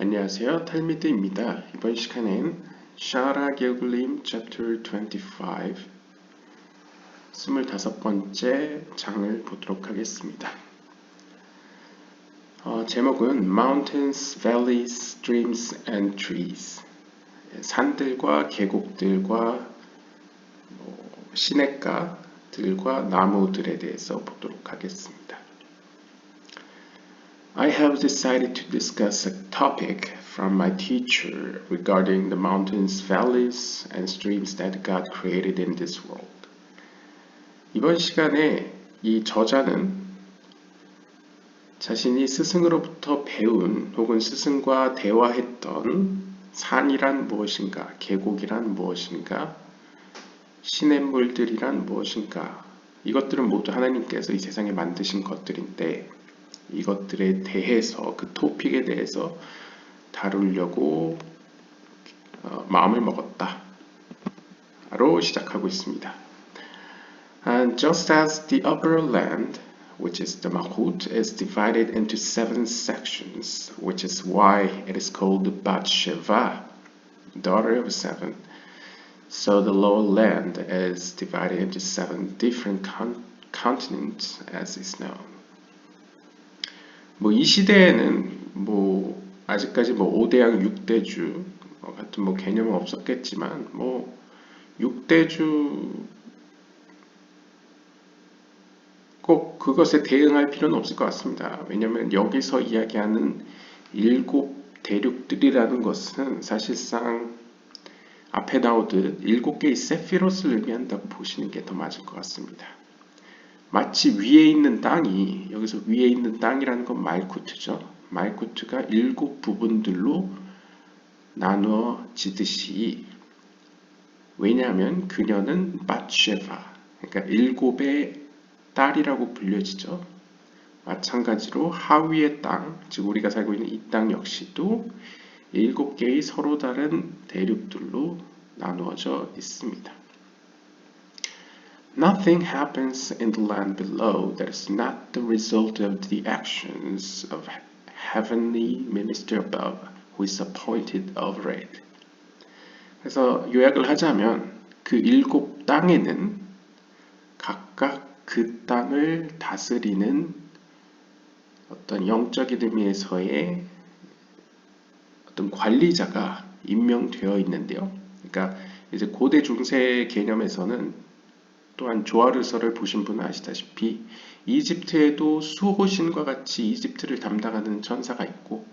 안녕하세요. 탈미드입니다. 이번 시간엔 샤라 게글림 Chapter 25 25번째 장을 보도록 하겠습니다. 제목은 Mountains, Valleys, Streams and Trees 산들과 계곡들과 시냇가들과 나무들에 대해서 보도록 하겠습니다. I have decided to discuss a topic from my teacher regarding the mountains, valleys, and streams that God created in this world. 이번 시간에 이 저자는 자신이 스승으로부터 배운 혹은 스승과 대화했던 산이란 무엇인가, 계곡이란 무엇인가, 시냇물들이란 무엇인가, 이것들은 모두 하나님께서 이 세상에 만드신 것들인데 이것들에 대해서 그 토픽에 대해서 다루려고 마음을 먹었다로 시작하고 있습니다. And just as the upper land, which is the Malchut, is divided into 7 sections, which is why it is called Bathsheba, daughter of 7, so the lower land is divided into 7 different continents as is known. 이 시대에는 아직까지 5대양 6대주 같은 개념은 없었겠지만 6대주 꼭 그것에 대응할 필요는 없을 것 같습니다. 왜냐하면 여기서 이야기하는 7 대륙들이라는 것은 사실상 앞에 나오듯 7개의 세피로스를 의미한다고 보시는 게 더 맞을 것 같습니다. 마치 위에 있는 땅이, 여기서 위에 있는 땅이라는 건 말쿠트죠. 말쿠트가 7 부분들로 나누어지듯이, 왜냐하면 그녀는 바쉐바, 그러니까 7의 딸이라고 불려지죠. 마찬가지로 하위의 땅, 즉 우리가 살고 있는 이 땅 역시도 7개의 서로 다른 대륙들로 나누어져 있습니다. Nothing happens in the land below that is not the result of the actions of heavenly minister above, who is appointed over it. 그래서 요약을 하자면 그 7 땅에는 각각 그 땅을 다스리는 어떤 영적인 의미에서의 어떤 관리자가 임명되어 있는데요. 그러니까 이제 고대 중세 개념에서는 또한 조아르서를 보신 분은 아시다시피 이집트에도 수호신과 같이 이집트를 담당하는 천사가 있고,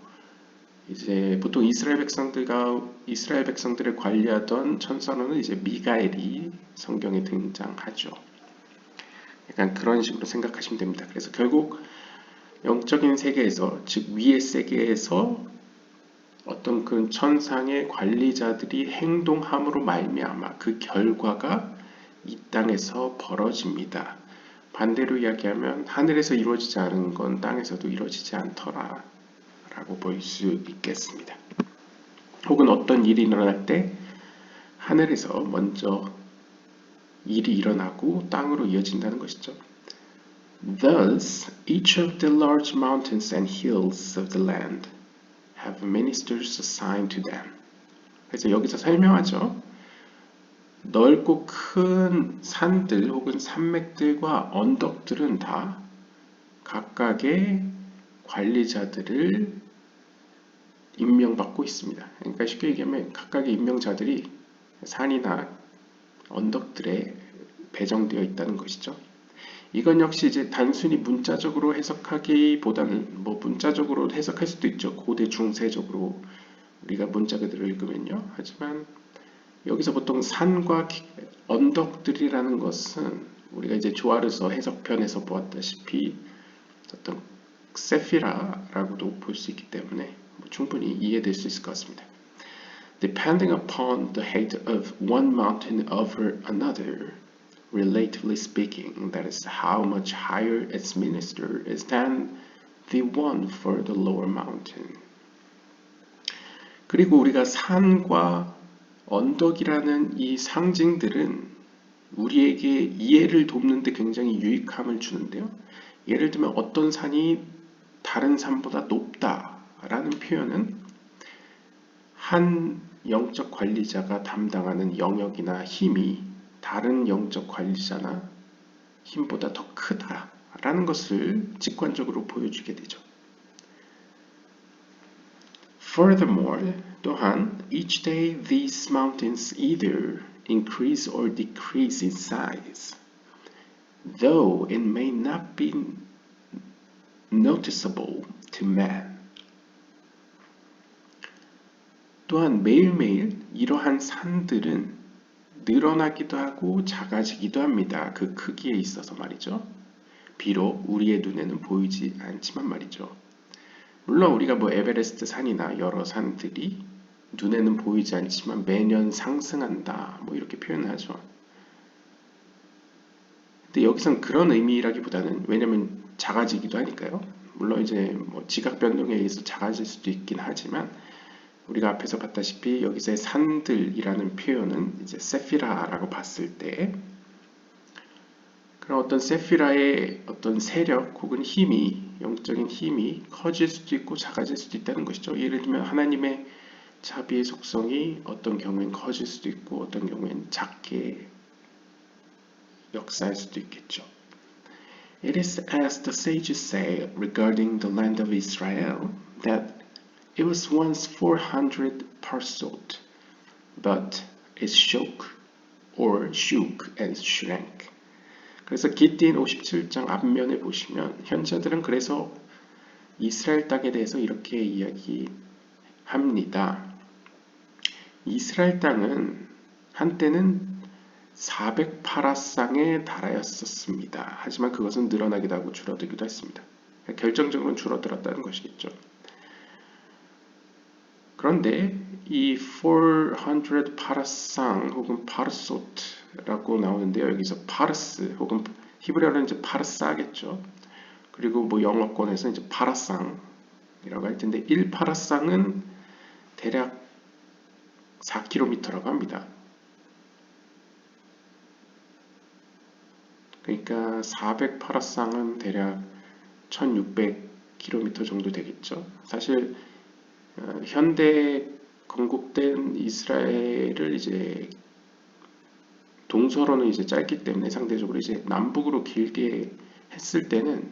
이제 보통 이스라엘 백성들을 관리하던 천사로는 이제 미가엘이 성경에 등장하죠. 약간 그런 식으로 생각하시면 됩니다. 그래서 결국 영적인 세계에서, 즉 위의 세계에서 어떤 그 천상의 관리자들이 행동함으로 말미암아 그 결과가 이 땅에서 벌어집니다. 반대로 이야기하면 하늘에서 이루어지지 않은 건 땅에서도 이루어지지 않더라 라고 볼 수 있겠습니다. 혹은 어떤 일이 일어날 때 하늘에서 먼저 일이 일어나고 땅으로 이어진다는 것이죠. Thus, each of the large mountains and hills of the land have ministers assigned to them. 그래서 여기서 설명하죠. 넓고 큰 산들 혹은 산맥들과 언덕들은 다 각각의 관리자들을 임명받고 있습니다. 그러니까 쉽게 얘기하면 각각의 임명자들이 산이나 언덕들에 배정되어 있다는 것이죠. 이건 역시 이제 단순히 문자적으로 해석하기보다는 문자적으로 해석할 수도 있죠. 고대 중세적으로 우리가 문자 그대로 읽으면요. 하지만 여기서 보통 산과 언덕들이라는 것은 우리가 이제 조아르서 해석편에서 보았다시피 어떤 세피라라고도 볼 수 있기 때문에 충분히 이해될 수 있을 것 같습니다. Depending upon the height of one mountain over another, relatively speaking, that is how much higher its minister is than the one for the lower mountain. 그리고 우리가 산과 언덕이라는 이 상징들은 우리에게 이해를 돕는 데 굉장히 유익함을 주는데요. 예를 들면 어떤 산이 다른 산보다 높다라는 표현은 한 영적 관리자가 담당하는 영역이나 힘이 다른 영적 관리자나 힘보다 더 크다라는 것을 직관적으로 보여주게 되죠. Furthermore, 또한 each day these mountains either increase or decrease in size, though it may not be noticeable to man. 또한 매일매일 이러한 산들은 늘어나기도 하고 작아지기도 합니다. 그 크기에 있어서 말이죠. 비록 우리의 눈에는 보이지 않지만 말이죠. 물론 우리가 뭐 에베레스트 산이나 여러 산들이 눈에는 보이지 않지만 매년 상승한다 뭐 이렇게 표현하죠. 근데 여기선 그런 의미라기보다는 왜냐면 작아지기도 하니까요. 물론 이제 뭐 지각 변동에 의해서 작아질 수도 있긴 하지만 우리가 앞에서 봤다시피 여기서의 산들이라는 표현은 이제 세피라라고 봤을 때 그런 어떤 세피라의 어떤 세력 혹은 힘이 영적인 힘이 커질 수도 있고 작아질 수도 있다는 것이죠. 예를 들면 하나님의 자비의 속성이 어떤 경우엔 커질 수도 있고 어떤 경우엔 작게 역사할 수도 있겠죠. It is as the sages say regarding the land of Israel that it was once 400 parcels, but it shook and shrank. 그래서 기띠인 57장 앞면에 보시면 현자들은 그래서 이스라엘 땅에 대해서 이렇게 이야기합니다. 이스라엘 땅은 한때는 400파라상에 달하였었습니다. 하지만 그것은 늘어나기도 하고 줄어들기도 했습니다. 결정적으로는 줄어들었다는 것이겠죠. 그런데 이 400 파라상 혹은 파르소트라고 나오는데요. 여기서 파르스 혹은 히브리어로는 이제 파르사겠죠. 그리고 뭐 영어권에서 이제 파라상이라고 할 텐데 1파라상은 대략 4km라고 합니다. 그러니까 400파라상은 대략 1600km 정도 되겠죠. 사실 현대 건국된 이스라엘을 이제 동서로는 이제 짧기 때문에 상대적으로 이제 남북으로 길게 했을 때는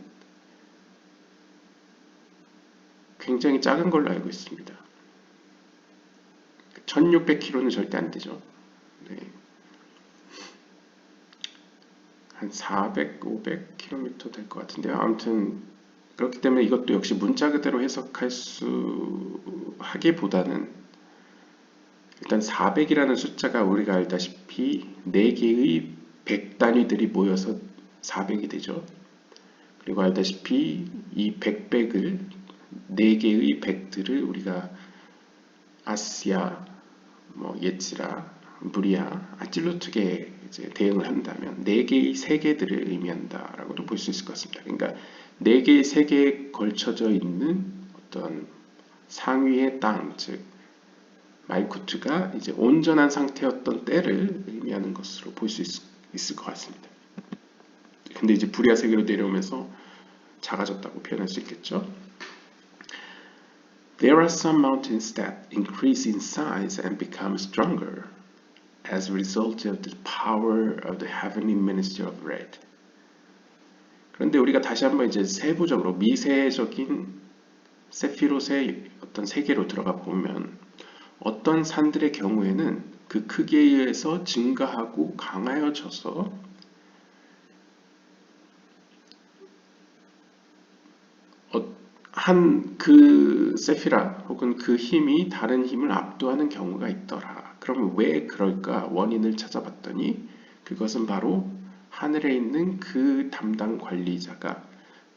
굉장히 작은 걸로 알고 있습니다. 1600km는 절대 안 되죠. 네. 한 400, 500km 될 것 같은데요. 아무튼 그렇기 때문에 이것도 역시 문자 그대로 해석할 수 하기보다는 일단 400이라는 숫자가 우리가 알다시피 4개의 100 단위들이 모여서 400이 되죠. 그리고 알다시피 이 100을 4개의 100들을 우리가 아시아, 뭐 예치라, 무리아, 아찔루트게 이제 대응을 한다면 4개의 세계들을 의미한다라고도 볼 수 있을 것 같습니다. 그러니까 4개의 세계에 걸쳐져 있는 어떤 상위의 땅, 즉 말쿠트가 이제 온전한 상태였던 때를 의미하는 것으로 볼 수 있을 것 같습니다. 근데 이제 부리아 세계로 내려오면서 작아졌다고 표현할 수 있겠죠. There are some mountains that increase in size and become stronger as a result of the power of the heavenly ministry of red. 그런데 우리가 다시 한번 이제 세부적으로 미세적인 세피롯의 어떤 세계로 들어가 보면 어떤 산들의 경우에는 그 크기에 의해서 증가하고 강하여져서 한 그 세피라 혹은 그 힘이 다른 힘을 압도하는 경우가 있더라. 그러면 왜 그럴까? 원인을 찾아봤더니 그것은 바로 하늘에 있는 그 담당 관리자가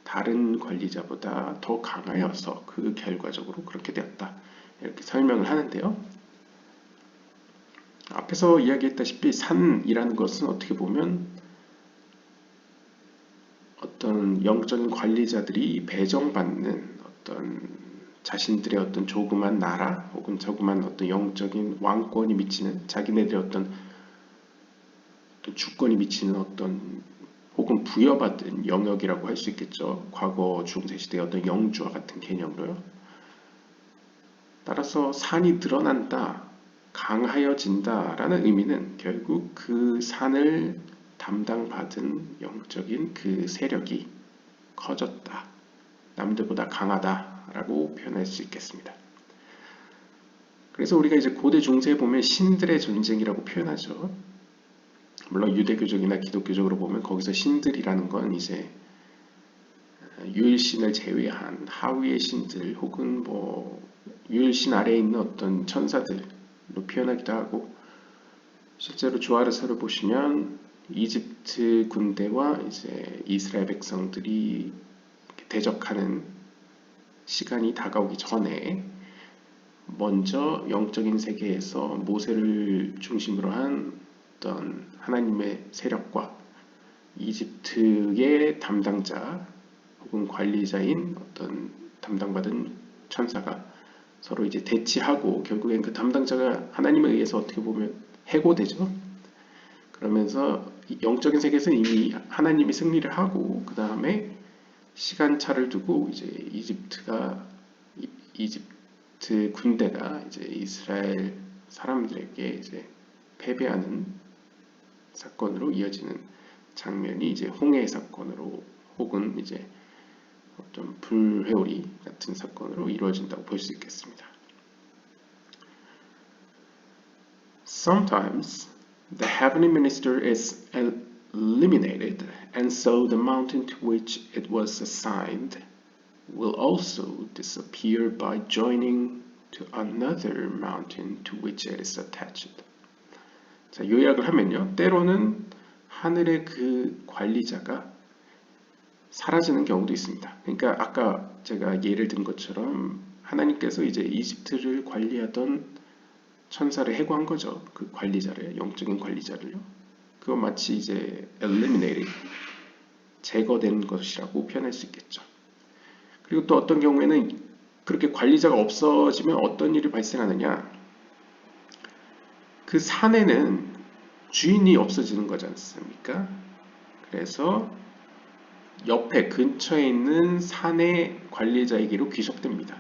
다른 관리자보다 더 강하여서 그 결과적으로 그렇게 되었다. 이렇게 설명을 하는데요. 앞에서 이야기했다시피 산이라는 것은 어떻게 보면 어떤 영적인 관리자들이 배정받는 어떤 자신들의 어떤 조그만 나라 혹은 조그만 어떤 영적인 왕권이 미치는 자기네들의 어떤 주권이 미치는 어떤 혹은 부여받은 영역이라고 할 수 있겠죠. 과거 중세시대의 어떤 영주와 같은 개념으로요. 따라서 산이 드러난다, 강하여진다라는 의미는 결국 그 산을 담당받은 영적인 그 세력이 커졌다, 남들보다 강하다라고 표현할 수 있겠습니다. 그래서 우리가 이제 고대 중세에 보면 신들의 전쟁이라고 표현하죠. 물론 유대교적이나 기독교적으로 보면 거기서 신들이라는 건 이제 유일신을 제외한 하위의 신들 혹은 뭐 유일신 아래에 있는 어떤 천사들로 표현하기도 하고, 실제로 조아르서를 보시면 이집트 군대와 이제 이스라엘 백성들이 대적하는 시간이 다가오기 전에 먼저 영적인 세계에서 모세를 중심으로 한 어떤 하나님의 세력과 이집트의 담당자 혹은 관리자인 어떤 담당받은 천사가 서로 이제 대치하고 결국엔 그 담당자가 하나님에 의해서 어떻게 보면 해고되죠. 그러면서 영적인 세계에서 이미 하나님이 승리를 하고 그 다음에 시간차를 두고 이제 이집트 군대가 이제 이스라엘 사람들에게 이제 패배하는 사건으로 이어지는 장면이 이제 홍해 사건으로 혹은 이제 어떤 불회오리 같은 사건으로 이루어진다고 볼 수 있겠습니다. Sometimes the heavenly minister is eliminated, and so the mountain to which it was assigned will also disappear by joining to another mountain to which it is attached. 자, 요약을 하면요. 때로는 하늘의 그 관리자가 사라지는 경우도 있습니다. 그러니까 아까 제가 예를 든 것처럼 하나님께서 이제 이집트를 관리하던 천사를 해고한 거죠. 그 관리자를, 영적인 관리자를요. 그거 마치 이제 eliminated, 제거된 것이라고 표현할 수 있겠죠. 그리고 또 어떤 경우에는 그렇게 관리자가 없어지면 어떤 일이 발생하느냐, 그 산에는 주인이 없어지는 거지 않습니까? 그래서 옆에 근처에 있는 산의 관리자에게로 귀속됩니다.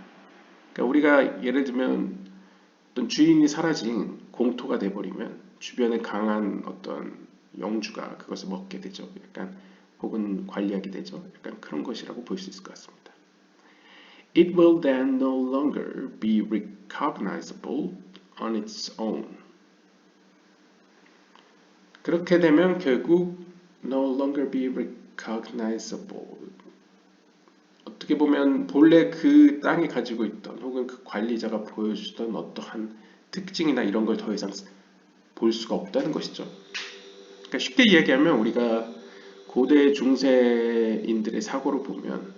그러니까 우리가 예를 들면 어떤 주인이 사라진 공토가 돼버리면 주변에 강한 어떤 영주가 그것을 먹게 되죠. 약간 혹은 관리하게 되죠. 약간 그런 것이라고 볼 수 있을 것 같습니다. It will then no longer be recognizable on its own. 그렇게 되면 결국 no longer be recognizable. 어떻게 보면 본래 그 땅이 가지고 있던 혹은 그 관리자가 보여주던 어떠한 특징이나 이런 걸 더 이상 볼 수가 없다는 것이죠. 그러니까 쉽게 이야기하면 우리가 고대 중세인들의 사고를 보면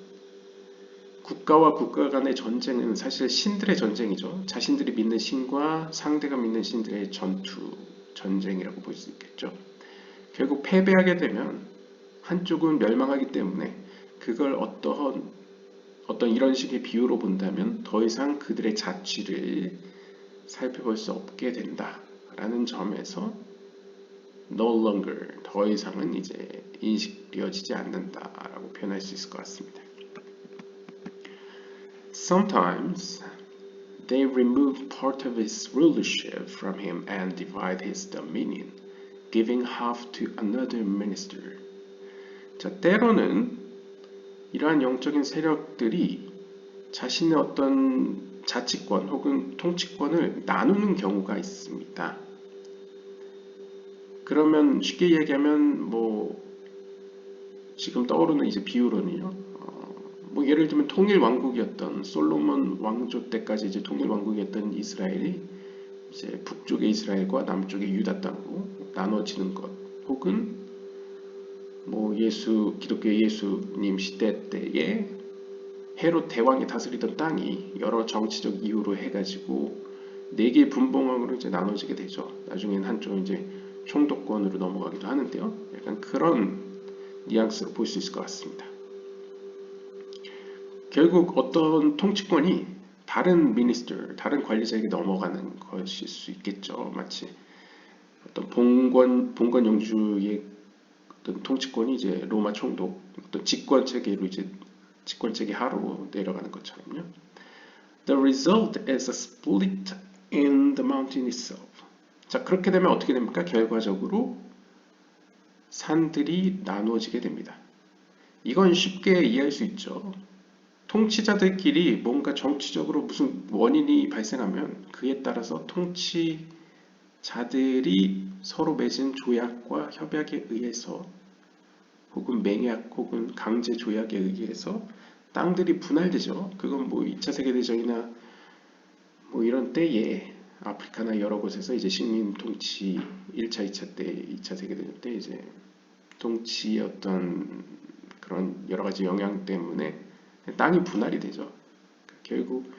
국가와 국가 간의 전쟁은 사실 신들의 전쟁이죠. 자신들이 믿는 신과 상대가 믿는 신들의 전쟁이라고 볼 수 있겠죠. 결국 패배하게 되면 한쪽은 멸망하기 때문에 그걸 어떤 이런 식의 비유로 본다면 더 이상 그들의 자취를 살펴볼 수 없게 된다라는 점에서 no longer, 더 이상은 이제 인식되어지지 않는다라고 표현할 수 있을 것 같습니다. Sometimes they remove part of his rulership from him and divide his dominion, giving half to another minister. 자, 때로는 이러한 영적인 세력들이 자신의 어떤 자치권 혹은 통치권을 나누는 경우가 있습니다. 그러면 쉽게 얘기하면 뭐 지금 떠오르는 이제 비유로는요. 뭐 예를 들면 통일 왕국이었던 솔로몬 왕조 때까지 이제 통일 왕국이었던 이스라엘이 이제 북쪽의 이스라엘과 남쪽의 유다 땅으로 나눠지는 것, 혹은 뭐 기독교 예수님 시대 때에 헤롯 대왕이 다스리던 땅이 여러 정치적 이유로 해가지고 네 개의 분봉왕으로 이제 나눠지게 되죠. 나중에는 한쪽은 이제 총독권으로 넘어가기도 하는데요. 약간 그런 뉘앙스로 볼 수 있을 것 같습니다. 결국 어떤 통치권이 다른 다른 관리자에게 넘어가는 것일 수 있겠죠. 마치 어떤 봉건 영주의 어떤 통치권이 이제 로마 총독, 어떤 집권 체계 하로 내려가는 것처럼요. The result is a split in the mountain itself. 자, 그렇게 되면 어떻게 됩니까? 결과적으로 산들이 나누어지게 됩니다. 이건 쉽게 이해할 수 있죠. 통치자들끼리 뭔가 정치적으로 무슨 원인이 발생하면 그에 따라서 통치자들이 서로 맺은 조약과 협약에 의해서 혹은 맹약 혹은 강제 조약에 의해서 땅들이 분할되죠. 그건 뭐 2차 세계대전이나 뭐 이런 때에 아프리카나 여러 곳에서 이제 식민 통치 1차, 2차 때, 2차 세계대전 때 이제 통치의 어떤 그런 여러 가지 영향 때문에 땅이 분할이 되죠. 결국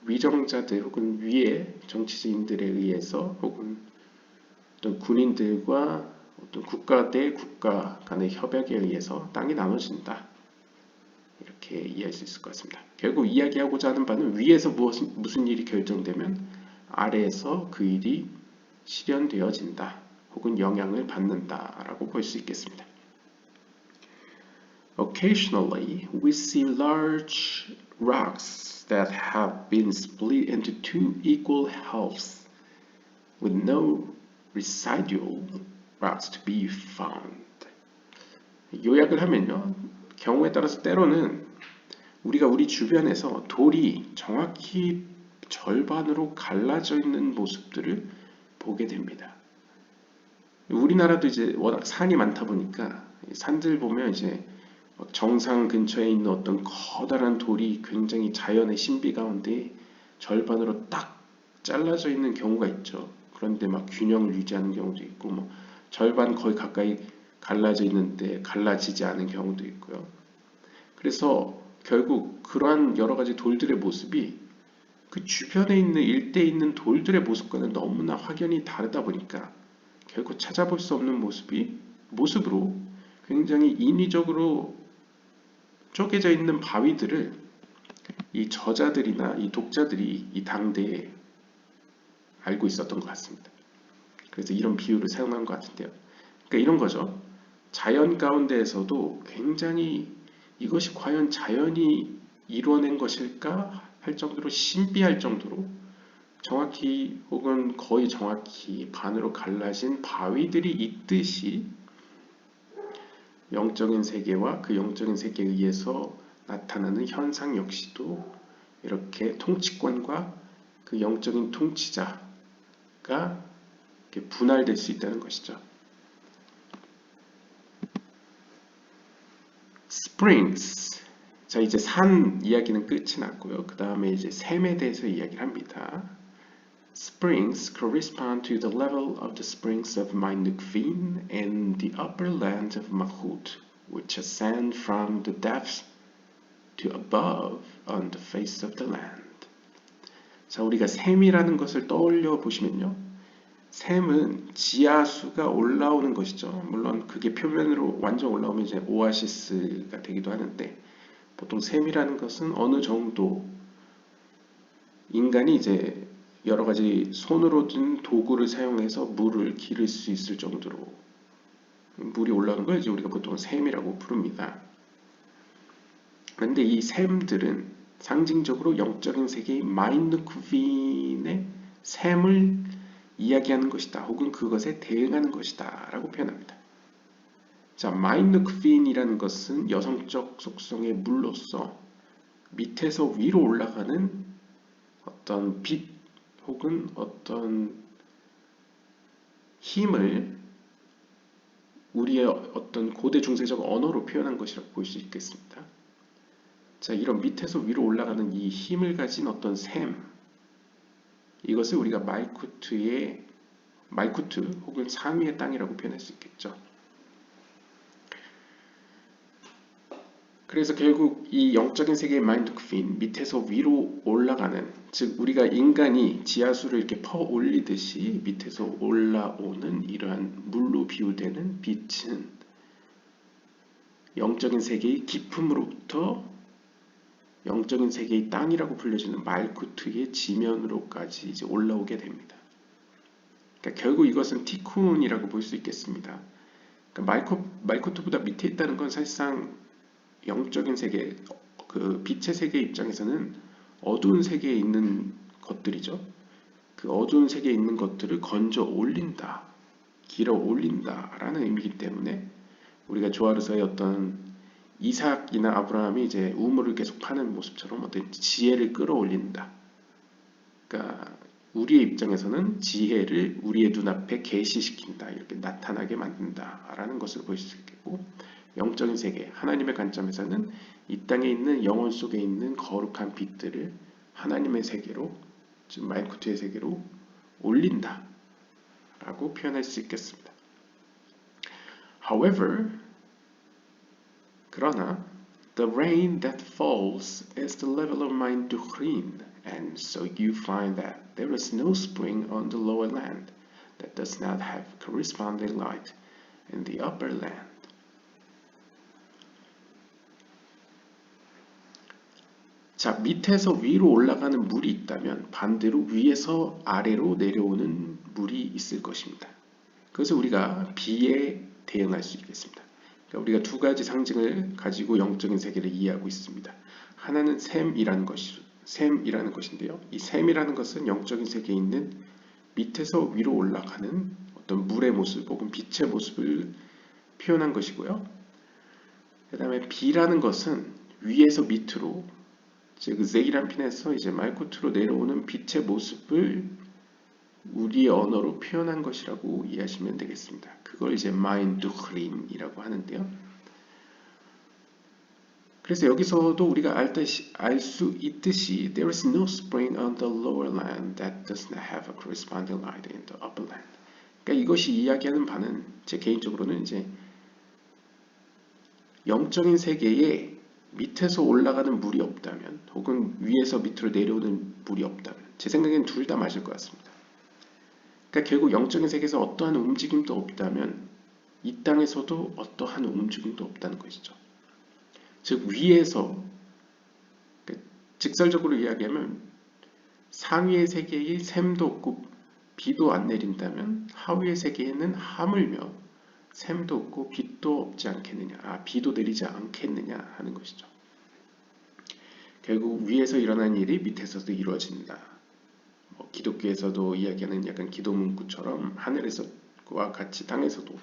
위정자들 혹은 위의 정치인들에 의해서 혹은 어떤 군인들과 어떤 국가 대 국가 간의 협약에 의해서 땅이 나눠진다. 이렇게 이해할 수 있을 것 같습니다. 결국 이야기하고자 하는 바는 위에서 무슨 일이 결정되면 아래에서 그 일이 실현되어진다. 혹은 영향을 받는다라고 볼 수 있겠습니다. Occasionally, we see large rocks that have been split into two equal halves with no residual rocks to be found. 요약을 하면요. 경우에 따라서 때로는 우리가 우리 주변에서 돌이 정확히 절반으로 갈라져 있는 모습들을 보게 됩니다. 우리나라도 이제 워낙 산이 많다 보니까 산들 보면 이제 정상 근처에 있는 어떤 커다란 돌이 굉장히 자연의 신비 가운데 절반으로 딱 잘라져 있는 경우가 있죠. 그런데 막 균형을 유지하는 경우도 있고, 뭐 절반 거의 가까이 갈라져 있는데 갈라지지 않은 경우도 있고요. 그래서 결국 그러한 여러 가지 돌들의 모습이 그 주변에 있는 일대에 있는 돌들의 모습과는 너무나 확연히 다르다 보니까 결국 찾아볼 수 없는 모습으로 굉장히 인위적으로 쪼개져 있는 바위들을 이 저자들이나 이 독자들이 이 당대에 알고 있었던 것 같습니다. 그래서 이런 비유를 사용한 것 같은데요. 그러니까 이런 거죠. 자연 가운데에서도 굉장히 이것이 과연 자연이 이루어낸 것일까 할 정도로 신비할 정도로 정확히 혹은 거의 정확히 반으로 갈라진 바위들이 있듯이 영적인 세계와 그 영적인 세계에 의해서 나타나는 현상 역시도 이렇게 통치권과 그 영적인 통치자가 이렇게 분할될 수 있다는 것이죠. Springs. 자, 이제 산 이야기는 끝이 났고요. 그 다음에 이제 샘에 대해서 이야기를 합니다. Springs correspond to the level of the springs of Mainukveen and the upper land of Mahut, which ascend from the depths to above on the face of the land. 자, 우리가 샘이라는 것을 떠올려 보시면요. 샘은 지하수가 올라오는 것이죠. 물론 그게 표면으로 완전 올라오면 이제 오아시스가 되기도 하는데 보통 샘이라는 것은 어느 정도 인간이 이제 여러 가지 손으로 든 도구를 사용해서 물을 기를 수 있을 정도로 물이 올라오는 걸 이제 우리가 보통 샘이라고 부릅니다. 그런데 이 샘들은 상징적으로 영적인 세계의 마인누크빈의 샘을 이야기하는 것이다. 혹은 그것에 대응하는 것이다. 라고 표현합니다. 자, 마인누크빈이라는 것은 여성적 속성의 물로서 밑에서 위로 올라가는 어떤 빛 혹은 어떤 힘을 우리의 어떤 고대 중세적 언어로 표현한 것이라고 볼 수 있겠습니다. 자, 이런 밑에서 위로 올라가는 이 힘을 가진 어떤 샘, 이것을 우리가 말쿠트 혹은 상위의 땅이라고 표현할 수 있겠죠. 그래서 결국 이 영적인 세계의 마인드크빈, 밑에서 위로 올라가는, 즉 우리가 인간이 지하수를 이렇게 퍼 올리듯이 밑에서 올라오는 이러한 물로 비유되는 빛은 영적인 세계의 깊음으로부터 영적인 세계의 땅이라고 불려지는 말쿠트의 지면으로까지 이제 올라오게 됩니다. 그러니까 결국 이것은 티쿤이라고 볼 수 있겠습니다. 그러니까 말쿠트보다 밑에 있다는 건 사실상 영적인 세계, 그 빛의 세계 입장에서는 어두운 세계에 있는 것들이죠. 그 어두운 세계에 있는 것들을 건져 올린다, 길어 올린다라는 의미이기 때문에 우리가 조아르서의 어떤 이삭이나 아브라함이 이제 우물을 계속 파는 모습처럼 어떤 지혜를 끌어올린다. 그러니까 우리의 입장에서는 지혜를 우리의 눈앞에 계시시킨다, 이렇게 나타나게 만든다라는 것을 볼 수 있겠고, 영적인 세계, 하나님의 관점에서는 이 땅에 있는 영혼 속에 있는 거룩한 빛들을 하나님의 세계로, 즉 말쿠트의 세계로 올린다 라고 표현할 수 있겠습니다. However, 그러나 the rain that falls is the level of my dukhrin, and so you find that there is no spring on the lower land that does not have corresponding light in the upper land. 자, 밑에서 위로 올라가는 물이 있다면 반대로 위에서 아래로 내려오는 물이 있을 것입니다. 그것을 우리가 비에 대응할 수 있겠습니다. 그러니까 우리가 두 가지 상징을 가지고 영적인 세계를 이해하고 있습니다. 하나는 샘이라는 것인데요. 이 샘이라는 것은 영적인 세계에 있는 밑에서 위로 올라가는 어떤 물의 모습 혹은 빛의 모습을 표현한 것이고요. 그 다음에 비라는 것은 위에서 밑으로, 즉 제이란핀에서 이제 말쿠트로 내려오는 빛의 모습을 우리의 언어로 표현한 것이라고 이해하시면 되겠습니다. 그걸 이제 마인두흐린이라고 하는데요. 그래서 여기서도 우리가 알 수 있듯이 there is no spring on the lower land that does not have a corresponding light in the upper land. 그러니까 이것이 이야기하는 바는 제 개인적으로는 이제 영적인 세계에 밑에서 올라가는 물이 없다면 혹은 위에서 밑으로 내려오는 물이 없다면 제 생각엔 둘 다 맞을 것 같습니다. 그러니까 결국 영적인 세계에서 어떠한 움직임도 없다면 이 땅에서도 어떠한 움직임도 없다는 것이죠. 즉 위에서, 직설적으로 이야기하면 상위의 세계에 샘도 없고 비도 안 내린다면 하위의 세계에는 하물며 샘도 없고 빛도 없지 않겠느냐, 비도 내리지 않겠느냐 하는 것이죠. 결국 위에서 일어난 일이 밑에서도 이루어진다. 기독교에서도 이야기하는 약간 기도 문구처럼 하늘에서와 같이 땅에서도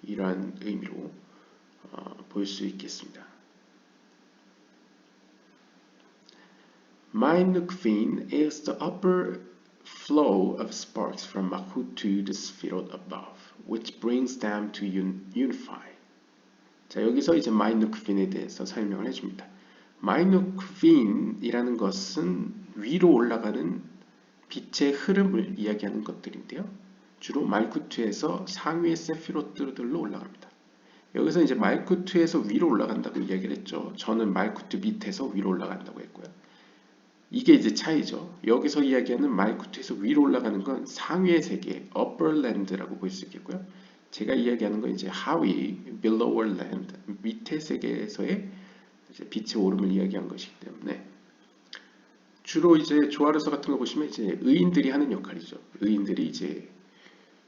이러한 의미로 볼 수 있겠습니다. Mainukvin is the upper flow of sparks from Malkut to the Sphirot above, which brings them to unify. 자, 여기서 이제 마이누크빈에 대해서 설명을 해줍니다. 마이누크빈이라는 것은 위로 올라가는 빛의 흐름을 이야기하는 것들인데요. 주로 말쿠트에서 상위의 세피로트들로 올라갑니다. 여기서 이제 말쿠트에서 위로 올라간다고 이야기를 했죠. 저는 말쿠트 밑에서 위로 올라간다고 했고요. 이게 이제 차이죠. 여기서 이야기하는 말쿠트에서 위로 올라가는 건 상위의 세계, upper land라고 볼 수 있겠고요. 제가 이야기하는 건 이제 하위, below land, 밑의 세계에서의 이제 빛의 오름을 이야기한 것이기 때문에 주로 이제 조아르서 같은 거 보시면 이제 의인들이 하는 역할이죠. 의인들이 이제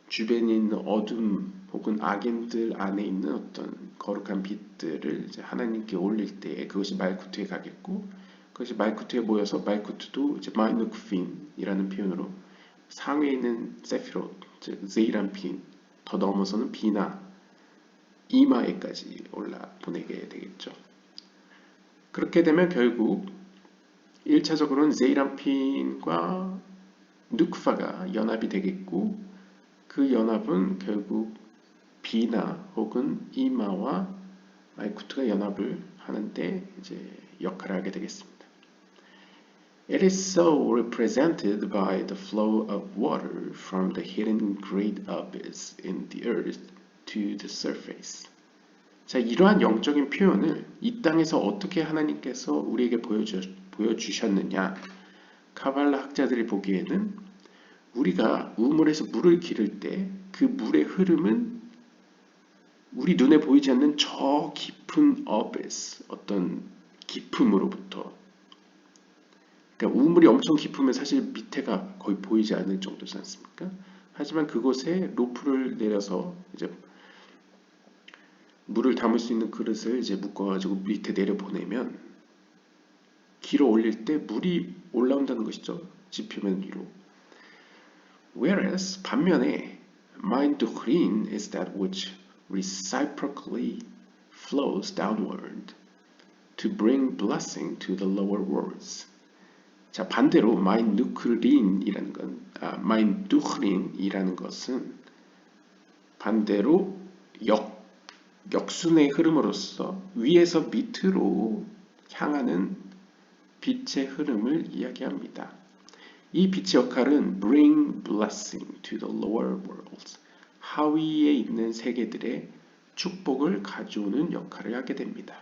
주변에 있는 어둠 혹은 악인들 안에 있는 어떤 거룩한 빛들을 이제 하나님께 올릴 때 그것이 말쿠트에 가겠고, 그것이 말쿠트에 모여서 말쿠트도 이제 마이누크핀이라는 표현으로 상위에 있는 세피롯, 즉 제이란핀, 더 넘어서는 비나 이마에까지 올라 보내게 되겠죠. 그렇게 되면 결국 1차적으로는 제이란핀과 누크파가 연합이 되겠고, 그 연합은 결국 비나 혹은 이마와 말쿠트가 연합을 하는데 이제 역할을 하게 되겠습니다. It is so represented by the flow of water from the hidden great abyss in the earth to the surface. 자, 이러한 영적인 표현을 이 땅에서 어떻게 하나님께서 우리에게 보여주셨느냐? 카발라 학자들이 보기에는 우리가 우물에서 물을 기를 때 그 물의 흐름은 우리 눈에 보이지 않는 저 깊은 abyss, 어떤 깊음으로부터, 그러니까 우물이 엄청 깊으면 사실 밑에가 거의 보이지 않을 정도지 않습니까? 하지만 그곳에 로프를 내려서 이제 물을 담을 수 있는 그릇을 이제 묶어가지고 밑에 내려 보내면 길어 올릴 때 물이 올라온다는 것이죠. 지표면 위로. Whereas 반면에 마인 두흐린 is that which reciprocally flows downward to bring blessing to the lower worlds. 자, 반대로 마인 누크린이라는 건, 마인 두흐린이라는 것은 반대로 역순의 흐름으로서 위에서 밑으로 향하는 빛의 흐름을 이야기합니다. 이 빛의 역할은 bring blessing to the lower worlds. 하위에 있는 세계들의 축복을 가져오는 역할을 하게 됩니다.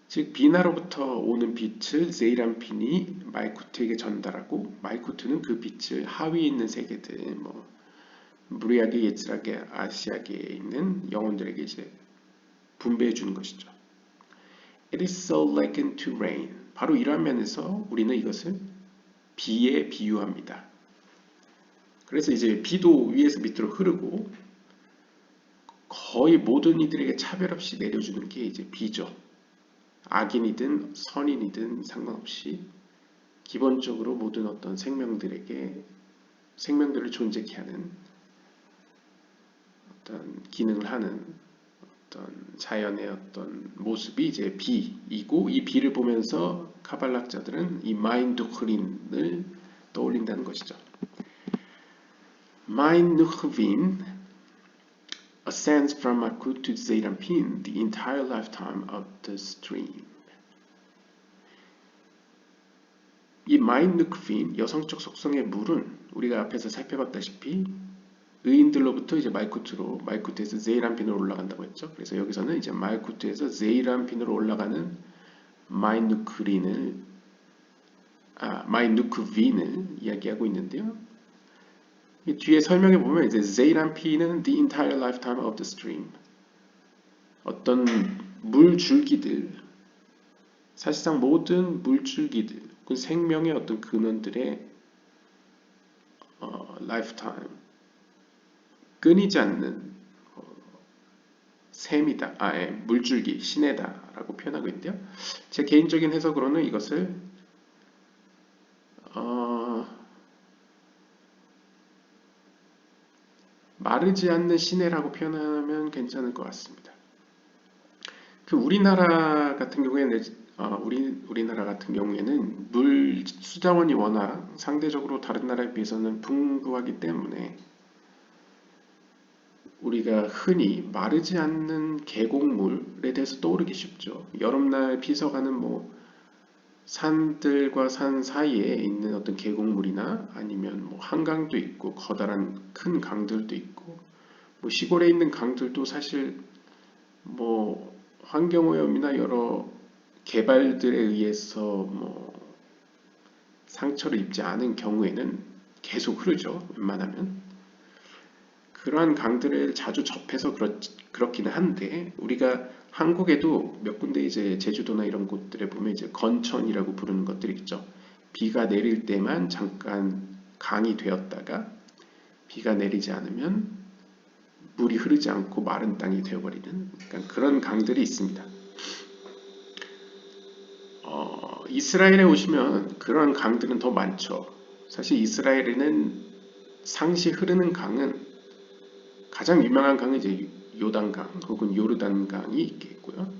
즉 비나로부터 오는 빛을 세이란핀이 말쿠트에게 전달하고 말쿠트는 그 빛을 하위에 있는 세계들, 무리하게 예츠라게 아시아계에 있는 영혼들에게 이제 분배해 주는 것이죠. It is so likened to rain. 바로 이러한 면에서 우리는 이것을 비에 비유합니다. 그래서 이제 비도 위에서 밑으로 흐르고 거의 모든 이들에게 차별 없이 내려주는 게 이제 비죠. 악인이든 선인이든 상관없이 기본적으로 모든 어떤 생명들을 존재케 하는 어떤 기능을 하는 어떤 자연의 어떤 모습이 이제 비이고, 이 비를 보면서 카발락자들은 이 마인 누흐린을 떠올린다는 것이죠. 마인 누흐빈 ascends from Malkut to Zeirampin the entire lifetime of the stream. 이 마인 누흐빈 여성적 속성의 물은 우리가 앞에서 살펴봤다시피 의인들로부터 이제 말쿠트에서 제이란핀으로 올라간다고 했죠. 그래서 여기서는 이제 말쿠트에서 제이란핀으로 올라가는 마인 누크빈을 이야기하고 있는데요. 이 뒤에 설명해 보면 이제 제이란핀은 the entire lifetime of the stream. 어떤 물줄기들, 사실상 모든 물줄기들, 그 생명의 어떤 근원들의 lifetime, 끊이지 않는 샘이다, 물줄기, 시내다라고 표현하고 있는데요. 제 개인적인 해석으로는 이것을 마르지 않는 시내라고 표현하면 괜찮을 것 같습니다. 우리나라 같은 경우에는 우리나라 같은 경우에는 물 수자원이 워낙 상대적으로 다른 나라에 비해서는 풍부하기 때문에 우리가 흔히 마르지 않는 계곡물에 대해서 떠오르기 쉽죠. 여름날 피서가는 산들과 산 사이에 있는 어떤 계곡물이나 아니면 한강도 있고 커다란 큰 강들도 있고 시골에 있는 강들도 사실 환경오염이나 여러 개발들에 의해서 상처를 입지 않은 경우에는 계속 흐르죠. 웬만하면. 그러한 강들을 자주 접해서 그렇기는 한데, 우리가 한국에도 몇 군데 이제 제주도나 이런 곳들에 보면 이제 건천이라고 부르는 것들이 있죠. 비가 내릴 때만 잠깐 강이 되었다가 비가 내리지 않으면 물이 흐르지 않고 마른 땅이 되어버리는 그런 강들이 있습니다. 이스라엘에 오시면 그런 강들은 더 많죠. 사실 이스라엘에는 상시 흐르는 강은 가장 유명한 강은 이제 요단강 혹은 요르단강이 있겠고요.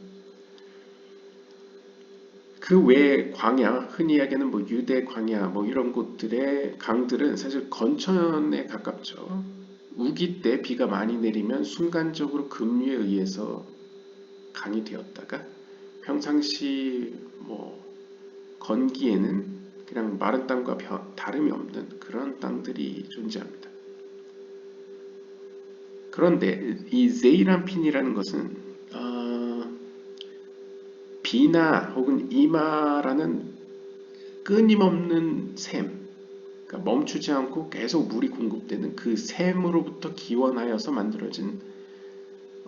그 외에 광야, 흔히 이야기하는 유대 광야 이런 곳들의 강들은 사실 건천에 가깝죠. 우기 때 비가 많이 내리면 순간적으로 급류에 의해서 강이 되었다가 평상시 건기에는 그냥 마른 땅과 다름이 없는 그런 땅들이 존재합니다. 그런데 이 제이란핀이라는 것은 비나 혹은 이마라는 끊임없는 샘, 그러니까 멈추지 않고 계속 물이 공급되는 그 샘으로부터 기원하여서 만들어진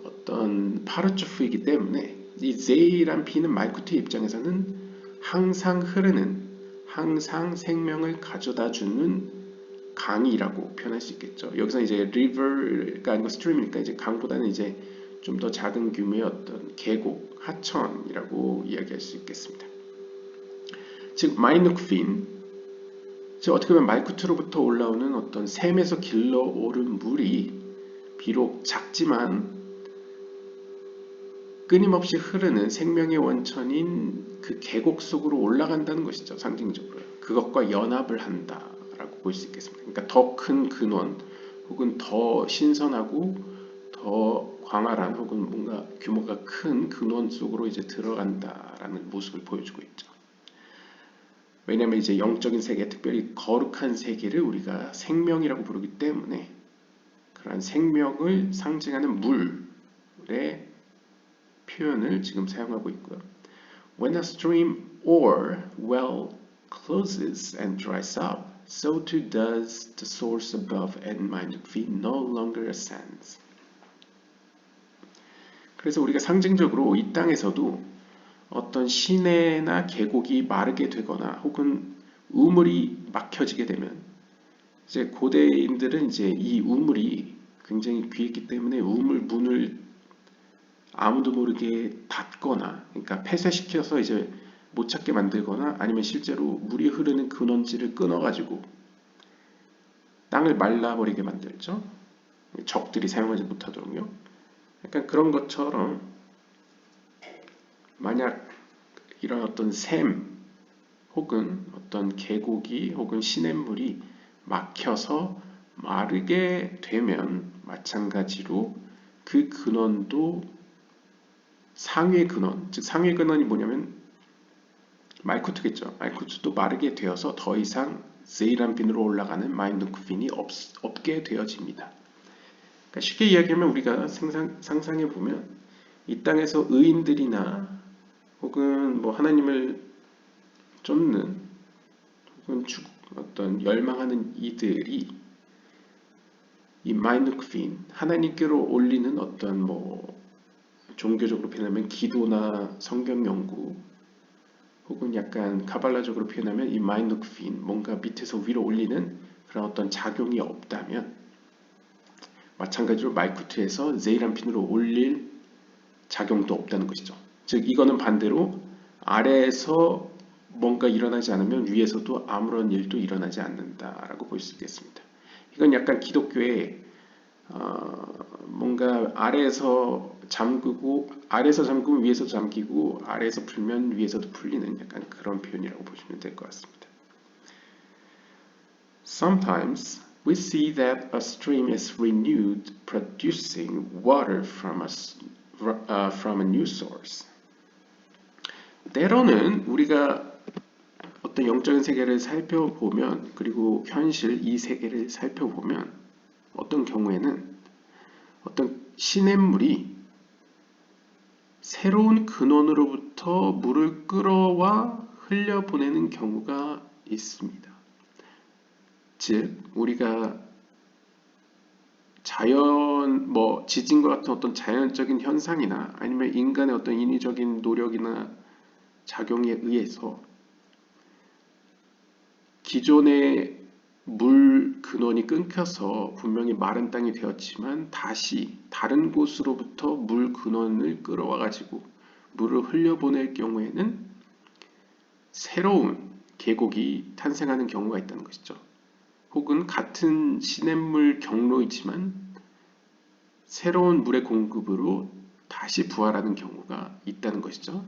어떤 파르초프이기 때문에 이 제이란핀은 말쿠트의 입장에서는 항상 흐르는, 항상 생명을 가져다주는 강이라고 표현할 수 있겠죠. 여기서 이제 river가 아니고 stream이니까 이제 강보다는 이제 좀 더 작은 규모의 어떤 계곡, 하천이라고 이야기할 수 있겠습니다. 즉 마이누크핀, 즉 어떻게 보면 말쿠트로부터 올라오는 어떤 샘에서 길러오른 물이 비록 작지만 끊임없이 흐르는 생명의 원천인 그 계곡 속으로 올라간다는 것이죠. 상징적으로. 그것과 연합을 한다라고 볼 수 있겠습니다. 그러니까 더 큰 근원 혹은 더 신선하고 더 광활한 혹은 뭔가 규모가 큰 근원 속으로 이제 들어간다라는 모습을 보여주고 있죠. 왜냐하면 이제 영적인 세계, 특별히 거룩한 세계를 우리가 생명이라고 부르기 때문에 그러한 생명을 상징하는 물의 표현을 지금 사용하고 있고요. When a stream or well closes and dries up, so too does the source above and minute feet no longer ascends. 그래서 우리가 상징적으로 이 땅에서도 어떤 시내나 계곡이 마르게 되거나 혹은 우물이 막혀지게 되면 이제 고대인들은 이제 이 우물이 굉장히 귀했기 때문에 우물 문을 아무도 모르게 닫거나, 그러니까 폐쇄시켜서 이제 못 찾게 만들거나 아니면 실제로 물이 흐르는 근원지를 끊어가지고 땅을 말라버리게 만들죠. 적들이 사용하지 못하도록요. 약간 그런 것처럼 만약 이런 어떤 샘 혹은 어떤 계곡이 혹은 시냇물이 막혀서 마르게 되면 마찬가지로 그 근원도 상위 근원, 즉 상위 근원이 뭐냐면 말쿠트겠죠. 말쿠트도 마르게 되어서 더 이상 세이란핀으로 올라가는 마인누크핀이 없게 되어집니다. 그러니까 쉽게 이야기하면 우리가 상상해 보면 이 땅에서 의인들이나 혹은 뭐 하나님을 쫓는 혹은 어떤 열망하는 이들이 이 마인누크핀 하나님께로 올리는 어떤 뭐 종교적으로 표현하면 기도나 성경 연구 혹은 약간 가발라적으로 표현하면 이 마인누크핀 뭔가 밑에서 위로 올리는 그런 어떤 작용이 없다면 마찬가지로 말쿠트에서 제이란핀으로 올릴 작용도 없다는 것이죠. 즉 이거는 반대로 아래에서 뭔가 일어나지 않으면 위에서도 아무런 일도 일어나지 않는다라고 볼 수 있겠습니다. 이건 약간 기독교의 뭔가 아래에서 잠그면 위에서 잠기고 아래에서 풀면 위에서도 풀리는 약간 그런 표현이라고 보시면 될 것 같습니다. Sometimes we see that a stream is renewed, producing water from a new source. 때로는 우리가 어떤 영적인 세계를 살펴보면 그리고 현실 이 세계를 살펴보면 어떤 경우에는 어떤 시냇물이 새로운 근원으로부터 물을 끌어와 흘려보내는 경우가 있습니다. 즉 우리가 자연, 뭐 지진과 같은 어떤 자연적인 현상이나 아니면 인간의 어떤 인위적인 노력이나 작용에 의해서 기존의 물 근원이 끊겨서 분명히 마른 땅이 되었지만 다시 다른 곳으로부터 물 근원을 끌어와 가지고 물을 흘려보낼 경우에는 새로운 계곡이 탄생하는 경우가 있다는 것이죠. 혹은 같은 시냇물 경로이지만 새로운 물의 공급으로 다시 부활하는 경우가 있다는 것이죠.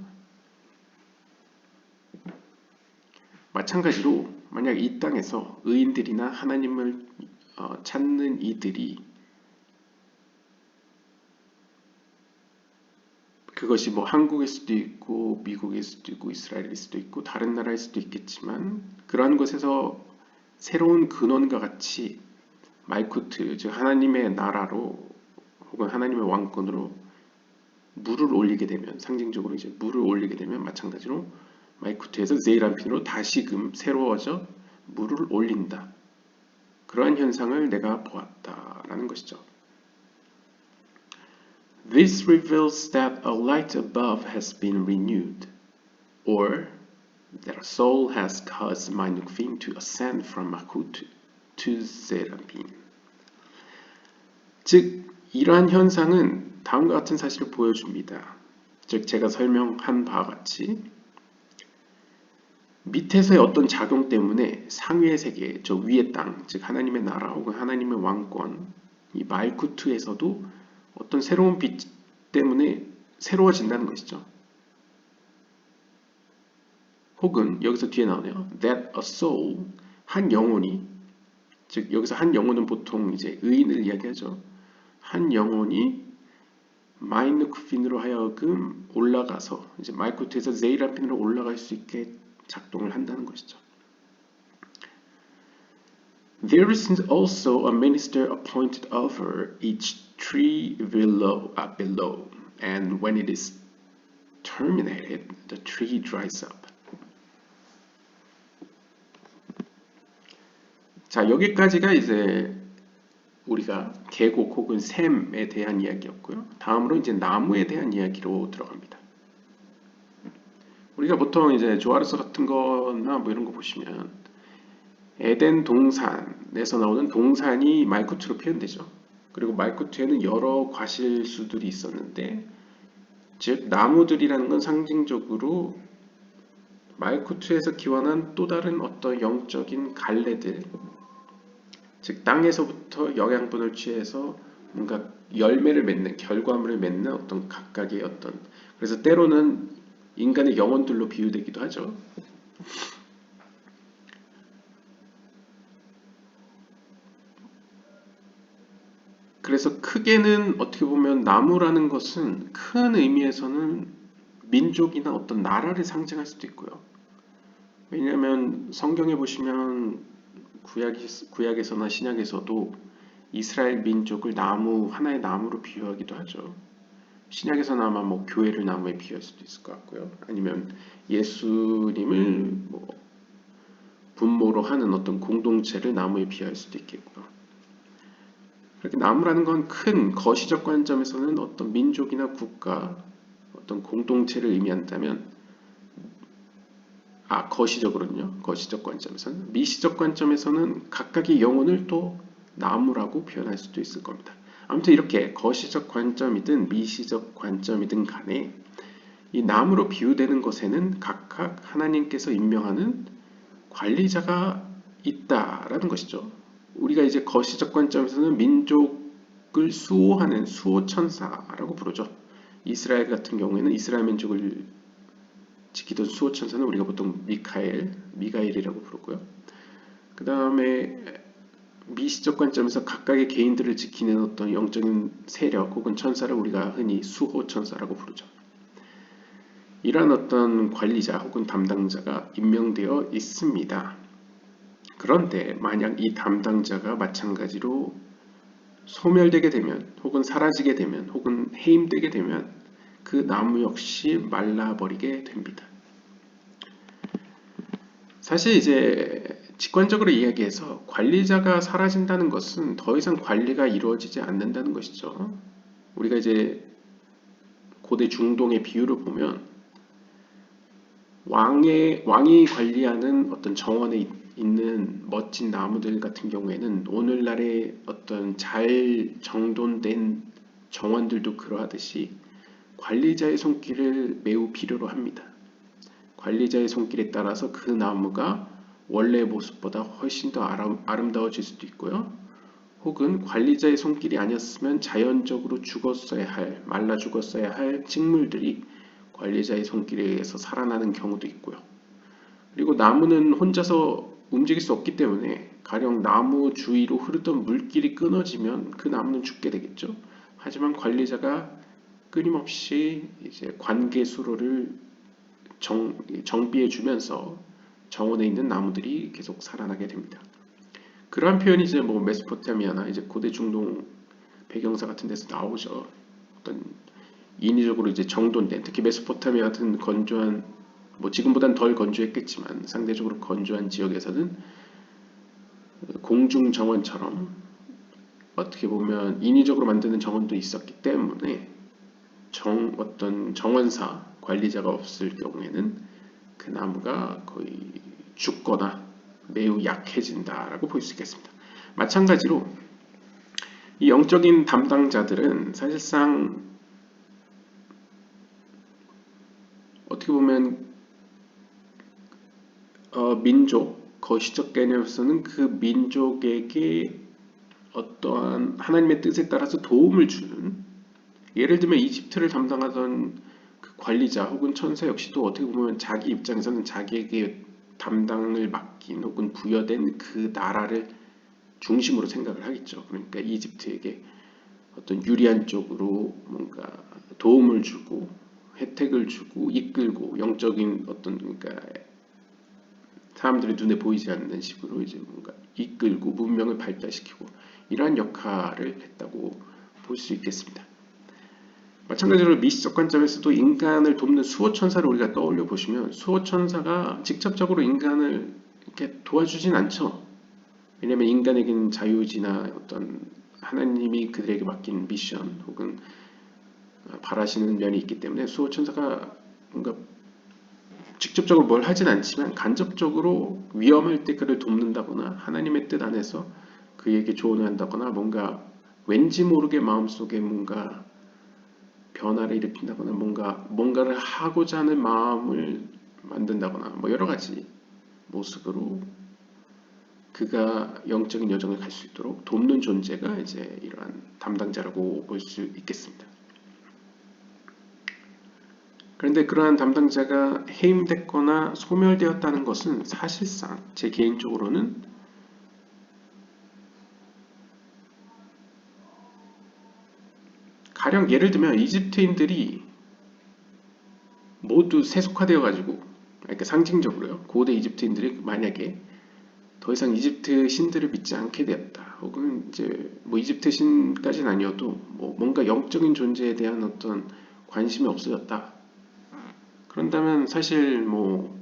마찬가지로 만약 이 땅에서 의인들이나 하나님을 찾는 이들이 그것이 뭐 한국일 수도 있고 미국일 수도 있고 이스라엘일 수도 있고 다른 나라일 수도 있겠지만 그러한 곳에서 새로운 근원과 같이 말쿠트 즉 하나님의 나라로 혹은 하나님의 왕권으로 물을 올리게 되면 상징적으로 이제 물을 올리게 되면 마찬가지로 말쿠트에서 제이란핀으로 다시금 새로워져 물을 올린다. 그러한 현상을 내가 보았다라는 것이죠. This reveals that a light above has been renewed, or that a soul has caused Mainukfin to ascend from Makut to Zerapin. 즉, 이러한 현상은 다음과 같은 사실을 보여줍니다. 즉, 제가 설명한 바와 같이 밑에서의 어떤 작용 때문에 상위의 세계, 저 위의 땅, 즉 하나님의 나라 혹은 하나님의 왕권, 이 말쿠트에서도 어떤 새로운 빛 때문에 새로워진다는 것이죠. 혹은 여기서 뒤에 나오네요. That a soul, 한 영혼이, 즉 여기서 한 영혼은 보통 이제 의인을 이야기하죠. 한 영혼이 마이누크핀으로 하여금 올라가서 이제 말쿠트에서 제이라핀으로 올라갈 수 있게 작동을 한다는 것이죠. There is also a minister appointed over each tree below, and when it is terminated, the tree dries up. 자, 여기까지가 이제 우리가 계곡 혹은 샘에 대한 이야기였고요. 다음으로 이제 나무에 대한 이야기로 들어갑니다. 우리가 보통 이제 조아르서 같은 거나 뭐 이런 거 보시면 에덴 동산에서 나오는 동산이 말쿠트로 표현되죠. 그리고 말쿠트에는 여러 과실수들이 있었는데, 즉 나무들이라는 건 상징적으로 말쿠트에서 기원한 또 다른 어떤 영적인 갈래들, 즉 땅에서부터 영양분을 취해서 뭔가 열매를 맺는, 결과물을 맺는 어떤 각각의 어떤, 그래서 때로는 인간의 영혼들로 비유되기도 하죠. 그래서 크게는 어떻게 보면 나무라는 것은 큰 의미에서는 민족이나 어떤 나라를 상징할 수도 있고요. 왜냐하면 성경에 보시면 구약에서나 신약에서도 이스라엘 민족을 나무, 하나의 나무로 비유하기도 하죠. 신약에서는 아마 뭐 교회를 나무에 비유할 수도 있을 것 같고요. 아니면 예수님을 뭐 분모로 하는 어떤 공동체를 나무에 비유할 수도 있겠고요. 그렇게 나무라는 건 큰 거시적 관점에서는 어떤 민족이나 국가, 어떤 공동체를 의미한다면, 거시적으로는요. 거시적 관점에서는. 미시적 관점에서는 각각의 영혼을 또 나무라고 표현할 수도 있을 겁니다. 아무튼 이렇게 거시적 관점이든 미시적 관점이든 간에 이 나무로 비유되는 것에는 각각 하나님께서 임명하는 관리자가 있다라는 것이죠. 우리가 이제 거시적 관점에서는 민족을 수호하는 수호천사라고 부르죠. 이스라엘 같은 경우에는 이스라엘 민족을 지키던 수호천사는 우리가 보통 미가엘이라고 부르고요. 그 다음에 미시적 관점에서 각각의 개인들을 지키는 어떤 영적인 세력 혹은 천사를 우리가 흔히 수호천사라고 부르죠. 이러한 어떤 관리자 혹은 담당자가 임명되어 있습니다. 그런데 만약 이 담당자가 마찬가지로 소멸되게 되면, 혹은 사라지게 되면, 혹은 해임되게 되면 그 나무 역시 말라버리게 됩니다. 사실 이제 직관적으로 이야기해서 관리자가 사라진다는 것은 더 이상 관리가 이루어지지 않는다는 것이죠. 우리가 이제 고대 중동의 비유를 보면 왕이 관리하는 어떤 정원에 있는 멋진 나무들 같은 경우에는 오늘날의 어떤 잘 정돈된 정원들도 그러하듯이 관리자의 손길을 매우 필요로 합니다. 관리자의 손길에 따라서 그 나무가 원래의 모습보다 훨씬 더 아름다워질 수도 있고요. 혹은 관리자의 손길이 아니었으면 자연적으로 말라 죽었어야 할 식물들이 관리자의 손길에 의해서 살아나는 경우도 있고요. 그리고 나무는 혼자서 움직일 수 없기 때문에 가령 나무 주위로 흐르던 물길이 끊어지면 그 나무는 죽게 되겠죠. 하지만 관리자가 끊임없이 이제 관계수로를 정비해 주면서 정원에 있는 나무들이 계속 살아나게 됩니다. 그러한 표현이 이제 뭐 메소포타미아나 이제 고대 중동 배경사 같은 데서 나오죠. 어떤 인위적으로 이제 정돈된, 특히 메소포타미아 같은 건조한, 뭐 지금보단 덜 건조했겠지만 상대적으로 건조한 지역에서는 공중 정원처럼 어떻게 보면 인위적으로 만드는 정원도 있었기 때문에 어떤 정원사 관리자가 없을 경우에는 그 나무가 거의 죽거나 매우 약해진다라고 볼 수 있겠습니다. 마찬가지로 이 영적인 담당자들은 사실상 어떻게 보면 민족, 거시적 개념에서는 그 민족에게 어떠한 하나님의 뜻에 따라서 도움을 주는, 예를 들면 이집트를 담당하던 그 관리자 혹은 천사 역시도 어떻게 보면 자기 입장에서는 자기에게 담당을 맡긴 혹은 부여된 그 나라를 중심으로 생각을 하겠죠. 그러니까 이집트에게 어떤 유리한 쪽으로 뭔가 도움을 주고 혜택을 주고 이끌고 영적인 어떤, 그러니까 사람들의 눈에 보이지 않는 식으로 이제 뭔가 이끌고 문명을 발달시키고 이러한 역할을 했다고 볼 수 있겠습니다. 마찬가지로 미시적 관점에서도 인간을 돕는 수호천사를 우리가 떠올려 보시면 수호천사가 직접적으로 인간을 이렇게 도와주진 않죠. 왜냐하면 인간에게는 자유의지나 어떤 하나님이 그들에게 맡긴 미션 혹은 바라시는 면이 있기 때문에 수호천사가 뭔가 직접적으로 뭘 하진 않지만 간접적으로 위험할 때 그를 돕는다거나 하나님의 뜻 안에서 그에게 조언을 한다거나 뭔가 왠지 모르게 마음속에 뭔가 변화를 일으킨다거나 뭔가를 하고자 하는 마음을 만든다거나 뭐 여러 가지 모습으로 그가 영적인 여정을 갈 수 있도록 돕는 존재가 이제 이러한 담당자라고 볼 수 있겠습니다. 그런데 그러한 담당자가 해임됐거나 소멸되었다는 것은 사실상 제 개인적으로는 가령 예를 들면 이집트인들이 모두 세속화되어 가지고, 그러니까 상징적으로요, 고대 이집트인들이 만약에 더 이상 이집트 신들을 믿지 않게 되었다, 혹은 이제 뭐 이집트 신까지는 아니어도 뭐 뭔가 영적인 존재에 대한 어떤 관심이 없어졌다. 그런다면 사실 뭐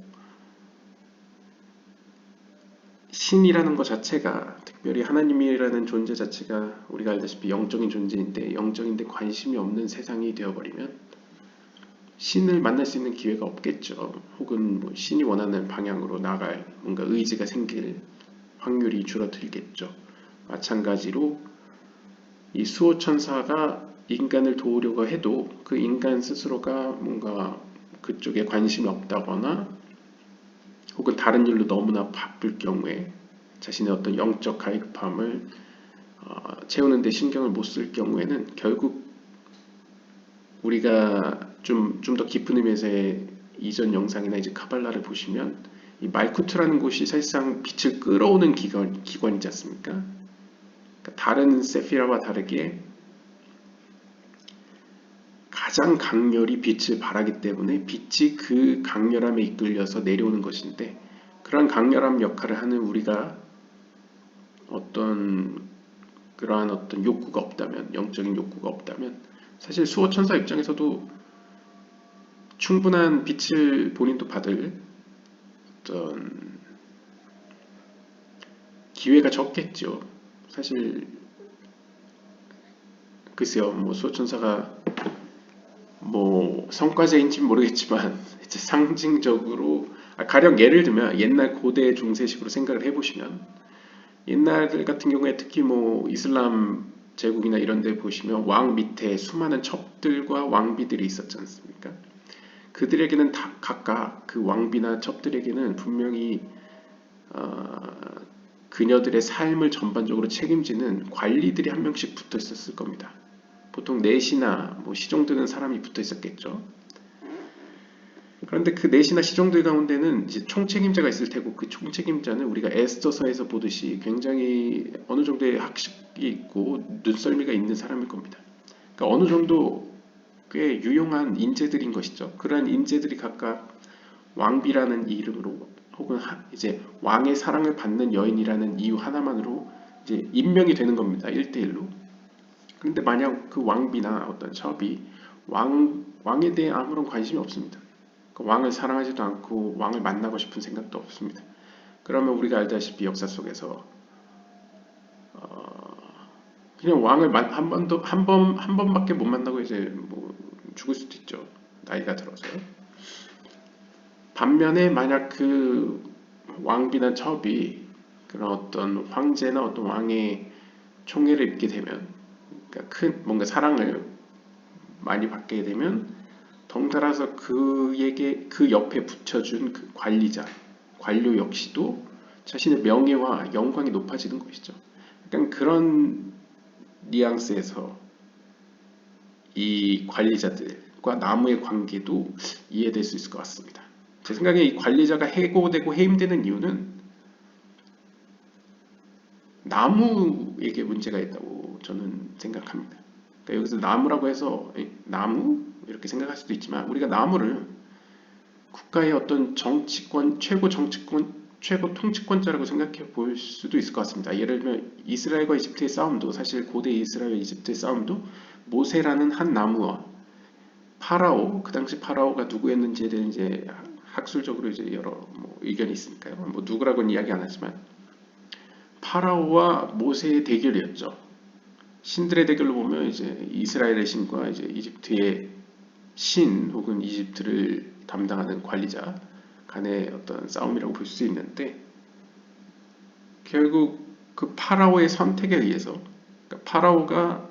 신이라는 것 자체가, 특별히 하나님이라는 존재 자체가 우리가 알다시피 영적인 존재인데 영적인데 관심이 없는 세상이 되어버리면 신을 만날 수 있는 기회가 없겠죠. 혹은 뭐 신이 원하는 방향으로 나갈 뭔가 의지가 생길 확률이 줄어들겠죠. 마찬가지로 이 수호천사가 인간을 도우려고 해도 그 인간 스스로가 뭔가 그쪽에 관심이 없다거나 혹은 다른 일로 너무나 바쁠 경우에 자신의 어떤 영적 갈급함을 채우는 데 신경을 못 쓸 경우에는 결국 우리가 좀 더 깊은 의미에서의 이전 영상이나 이제 카발라를 보시면 이 말쿠트라는 곳이 사실상 빛을 끌어오는 기관이지 않습니까? 그러니까 다른 세피라와 다르게 가장 강렬히 빛을 발하기 때문에 빛이 그 강렬함에 이끌려서 내려오는 것인데, 그러한 강렬함 역할을 하는 우리가 그러한 어떤 욕구가 없다면, 영적인 욕구가 없다면 사실 수호천사 입장에서도 충분한 빛을 본인도 받을 어떤 기회가 적겠죠. 사실 글쎄요, 뭐 수호천사가 뭐 성과자인지는 모르겠지만 이제 상징적으로, 가령 예를 들면 옛날 고대 중세식으로 생각을 해보시면, 옛날 같은 경우에 특히 뭐 이슬람 제국이나 이런 데 보시면 왕 밑에 수많은 첩들과 왕비들이 있었지 않습니까? 그들에게는 다 각각 그 왕비나 첩들에게는 분명히 어, 그녀들의 삶을 전반적으로 책임지는 관리들이 한 명씩 붙어 있었을 겁니다. 보통 넷이나 뭐 시종드는 사람이 붙어 있었겠죠. 그런데 그 넷이나 시종들 가운데는 이제 총책임자가 있을 테고, 그 총책임자는 우리가 에스더서에서 보듯이 굉장히 어느 정도의 학식이 있고 눈썰미가 있는 사람일 겁니다. 그러니까 어느 정도 꽤 유용한 인재들인 것이죠. 그러한 인재들이 각각 왕비라는 이름으로 혹은 이제 왕의 사랑을 받는 여인이라는 이유 하나만으로 이제 임명이 되는 겁니다. 1대1로. 그런데 만약 그 왕비나 어떤 첩이 왕에 대해 아무런 관심이 없습니다. 그 왕을 사랑하지도 않고 왕을 만나고 싶은 생각도 없습니다. 그러면 우리가 알다시피 역사 속에서 그냥 왕을 한 번밖에 못 만나고 이제 뭐 죽을 수도 있죠. 나이가 들어서. 반면에 만약 그 왕비나 첩이 그런 어떤 황제나 어떤 왕의 총애를 입게 되면, 그러니까 큰 뭔가 사랑을 많이 받게 되면 덩달아서 그에게 그 옆에 붙여준 그 관료 역시도 자신의 명예와 영광이 높아지는 것이죠. 약간 그런 뉘앙스에서 이 관리자들과 나무의 관계도 이해될 수 있을 것 같습니다. 제 생각에 이 관리자가 해고되고 해임되는 이유는 나무에게 문제가 있다고 저는 생각합니다. 그러니까 여기서 나무라고 해서 나무? 이렇게 생각할 수도 있지만 우리가 나무를 국가의 어떤 정치권, 최고 통치권자라고 생각해 볼 수도 있을 것 같습니다. 예를 들면 이스라엘과 이집트의 싸움도 사실 고대 이스라엘 이집트의 싸움도 모세라는 한 나무와 파라오, 그 당시 파라오가 누구였는지에 대해 이제 학술적으로 이제 여러 의견이 있으니까요. 누구라고는 이야기 안 하지만 파라오와 모세의 대결이었죠. 신들의 대결로 보면 이제 이스라엘의 신과 이제 이집트의 신 혹은 이집트를 담당하는 관리자 간의 어떤 싸움이라고 볼 수 있는데 결국 그 파라오의 선택에 의해서 그러니까 파라오가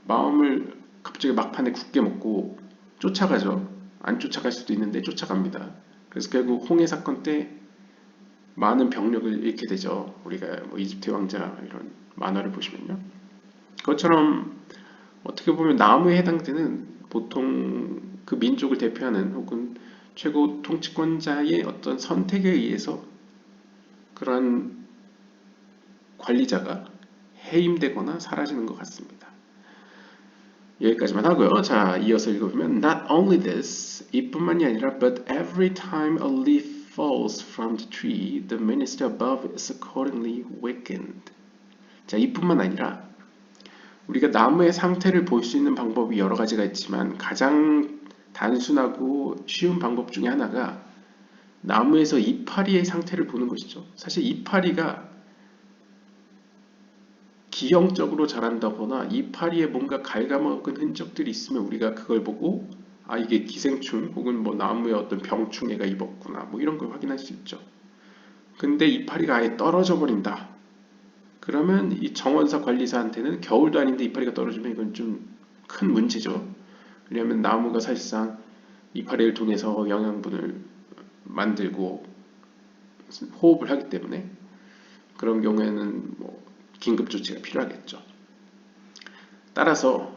마음을 갑자기 막판에 굳게 먹고 쫓아가죠. 안 쫓아갈 수도 있는데 쫓아갑니다. 그래서 결국 홍해 사건 때 많은 병력을 잃게 되죠. 우리가 이집트 왕자 이런 만화를 보시면요. 그것처럼 어떻게 보면 나무에 해당되는 보통 그 민족을 대표하는 혹은 최고 통치권자의 어떤 선택에 의해서 그러한 관리자가 해임되거나 사라지는 것 같습니다. 여기까지만 하고요. 자, 이어서 읽어보면 Not only this, 이뿐만이 아니라 But every time a leaf falls from the tree, the minister above is accordingly weakened. 자, 이뿐만 아니라 우리가 나무의 상태를 볼 수 있는 방법이 여러 가지가 있지만 가장 단순하고 쉬운 방법 중에 하나가 나무에서 이파리의 상태를 보는 것이죠. 사실 이파리가 기형적으로 자란다거나 이파리에 뭔가 갉아먹은 흔적들이 있으면 우리가 그걸 보고 아 이게 기생충 혹은 나무에 어떤 병충해가 입었구나 이런 걸 확인할 수 있죠. 근데 이파리가 아예 떨어져 버린다. 그러면 이 정원사 관리사한테는 겨울도 아닌데 이파리가 떨어지면 이건 좀 큰 문제죠. 왜냐하면 나무가 사실상 이파리를 통해서 영양분을 만들고 호흡을 하기 때문에 그런 경우에는 긴급 조치가 필요하겠죠. 따라서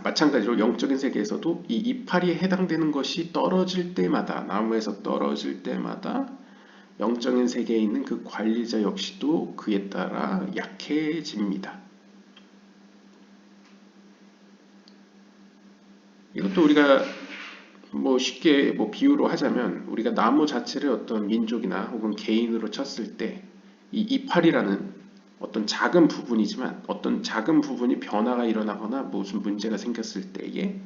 마찬가지로 영적인 세계에서도 이 이파리에 해당되는 것이 떨어질 때마다 나무에서 떨어질 때마다 영적인 세계에 있는 그 관리자 역시도 그에 따라 약해집니다. 이것도 우리가 쉽게 비유로 하자면 우리가 나무 자체를 어떤 민족이나 혹은 개인으로 쳤을 때 이 이파리라는 어떤 작은 부분이지만 어떤 작은 부분이 변화가 일어나거나 무슨 문제가 생겼을 때에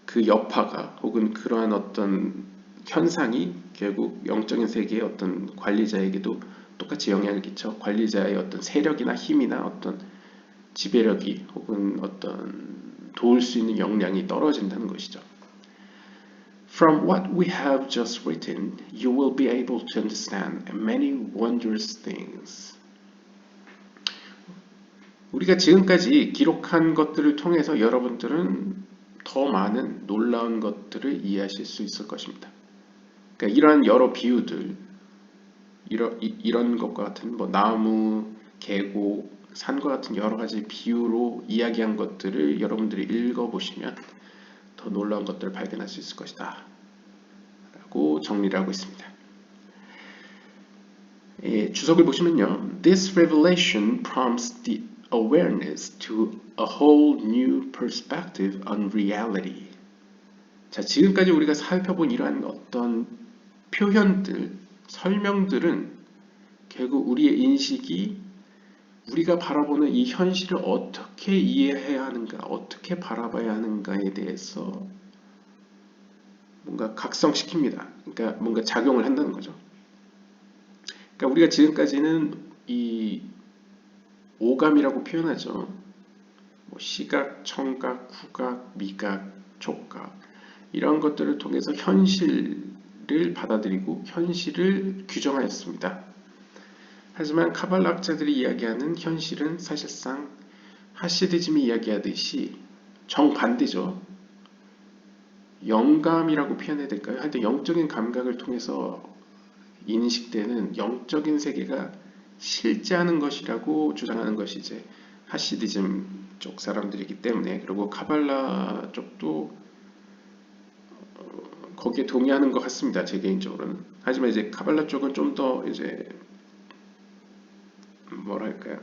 그 여파가 혹은 그러한 어떤 현상이 결국 영적인 세계의 어떤 관리자에게도 똑같이 영향을 끼쳐 관리자의 어떤 세력이나 힘이나 어떤 지배력이 혹은 어떤 도울 수 있는 역량이 떨어진다는 것이죠. From what we have just written, you will be able to understand many wondrous things. 우리가 지금까지 기록한 것들을 통해서 여러분들은 더 많은 놀라운 것들을 이해하실 수 있을 것입니다. 그러니까 이러한 여러 비유들, 이런 것과 같은 나무, 계곡, 산과 같은 여러 가지 비유로 이야기한 것들을 여러분들이 읽어보시면 더 놀라운 것들을 발견할 수 있을 것이다 라고 정리를 하고 있습니다. 주석을 보시면요. This revelation prompts the awareness to a whole new perspective on reality. 자, 지금까지 우리가 살펴본 이러한 어떤 표현들, 설명들은 결국 우리의 인식이 우리가 바라보는 이 현실을 어떻게 이해해야 하는가, 어떻게 바라봐야 하는가에 대해서 뭔가 각성시킵니다. 그러니까 뭔가 작용을 한다는 거죠. 그러니까 우리가 지금까지는 이 오감이라고 표현하죠. 시각, 청각, 후각, 미각, 촉각 이런 것들을 통해서 현실을 받아들이고 현실을 규정하였습니다. 하지만 카발라학자들이 이야기하는 현실은 사실상 하시디즘이 이야기하듯이 정반대죠. 영감이라고 표현해야 될까요? 하여튼 영적인 감각을 통해서 인식되는 영적인 세계가 실제하는 것이라고 주장하는 것이 이제 하시디즘 쪽 사람들이기 때문에, 그리고 카발라 쪽도 거기에 동의하는 것 같습니다. 제 개인적으로는. 하지만 이제 카발라 쪽은 좀 더 이제 뭐랄까요,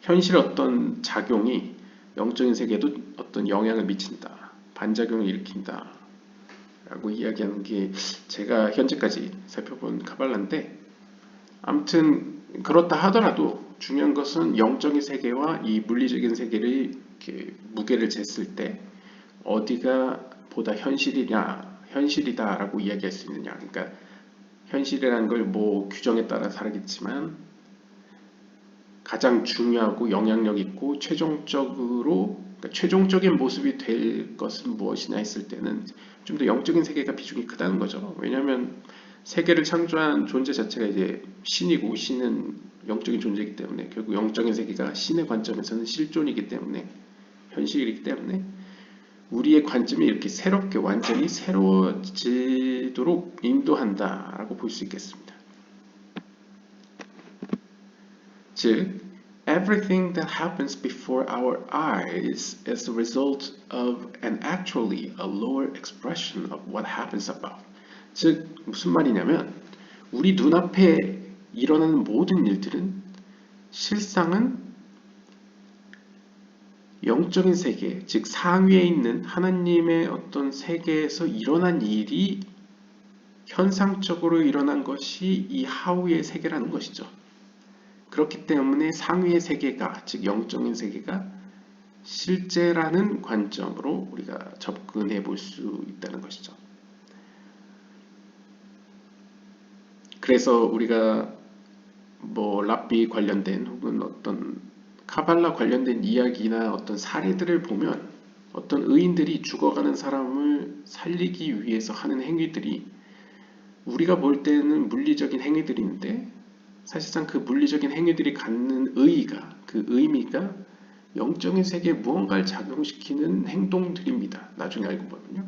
현실 어떤 작용이 영적인 세계에도 어떤 영향을 미친다, 반작용을 일으킨다 라고 이야기하는 게 제가 현재까지 살펴본 카발라인데, 아무튼 그렇다 하더라도 중요한 것은 영적인 세계와 이 물리적인 세계를 이렇게 무게를 쟀을 때 어디가 보다 현실이다라고 이야기할 수 있느냐. 그러니까 현실이라는 걸 뭐 규정에 따라 다르겠지만 가장 중요하고 영향력 있고 그러니까 최종적인 모습이 될 것은 무엇이냐 했을 때는 좀 더 영적인 세계가 비중이 크다는 거죠. 왜냐하면 세계를 창조한 존재 자체가 이제 신이고, 신은 영적인 존재이기 때문에 결국 영적인 세계가 신의 관점에서는 실존이기 때문에, 현실이기 때문에 우리의 관점이 이렇게 새롭게 완전히 새로워지도록 인도한다라고 볼 수 있겠습니다. 즉, everything that happens before our eyes is the result of and actually a lower expression of what happens above. 즉, 무슨 말이냐면 우리 눈앞에 일어나는 모든 일들은 실상은 영적인 세계, 즉 상위에 있는 하나님의 어떤 세계에서 일어난 일이 현상적으로 일어난 것이 이 하위의 세계라는 것이죠. 그렇기 때문에 상위의 세계가, 즉 영적인 세계가 실제라는 관점으로 우리가 접근해 볼 수 있다는 것이죠. 그래서 우리가 뭐 랍비 관련된 혹은 어떤 카발라 관련된 이야기나 어떤 사례들을 보면 어떤 의인들이 죽어가는 사람을 살리기 위해서 하는 행위들이 우리가 볼 때는 물리적인 행위들인데, 사실상 그 물리적인 행위들이 갖는 의의가, 그 의미가 영적인 세계에 무언가를 작용시키는 행동들입니다. 나중에 알고 보면요.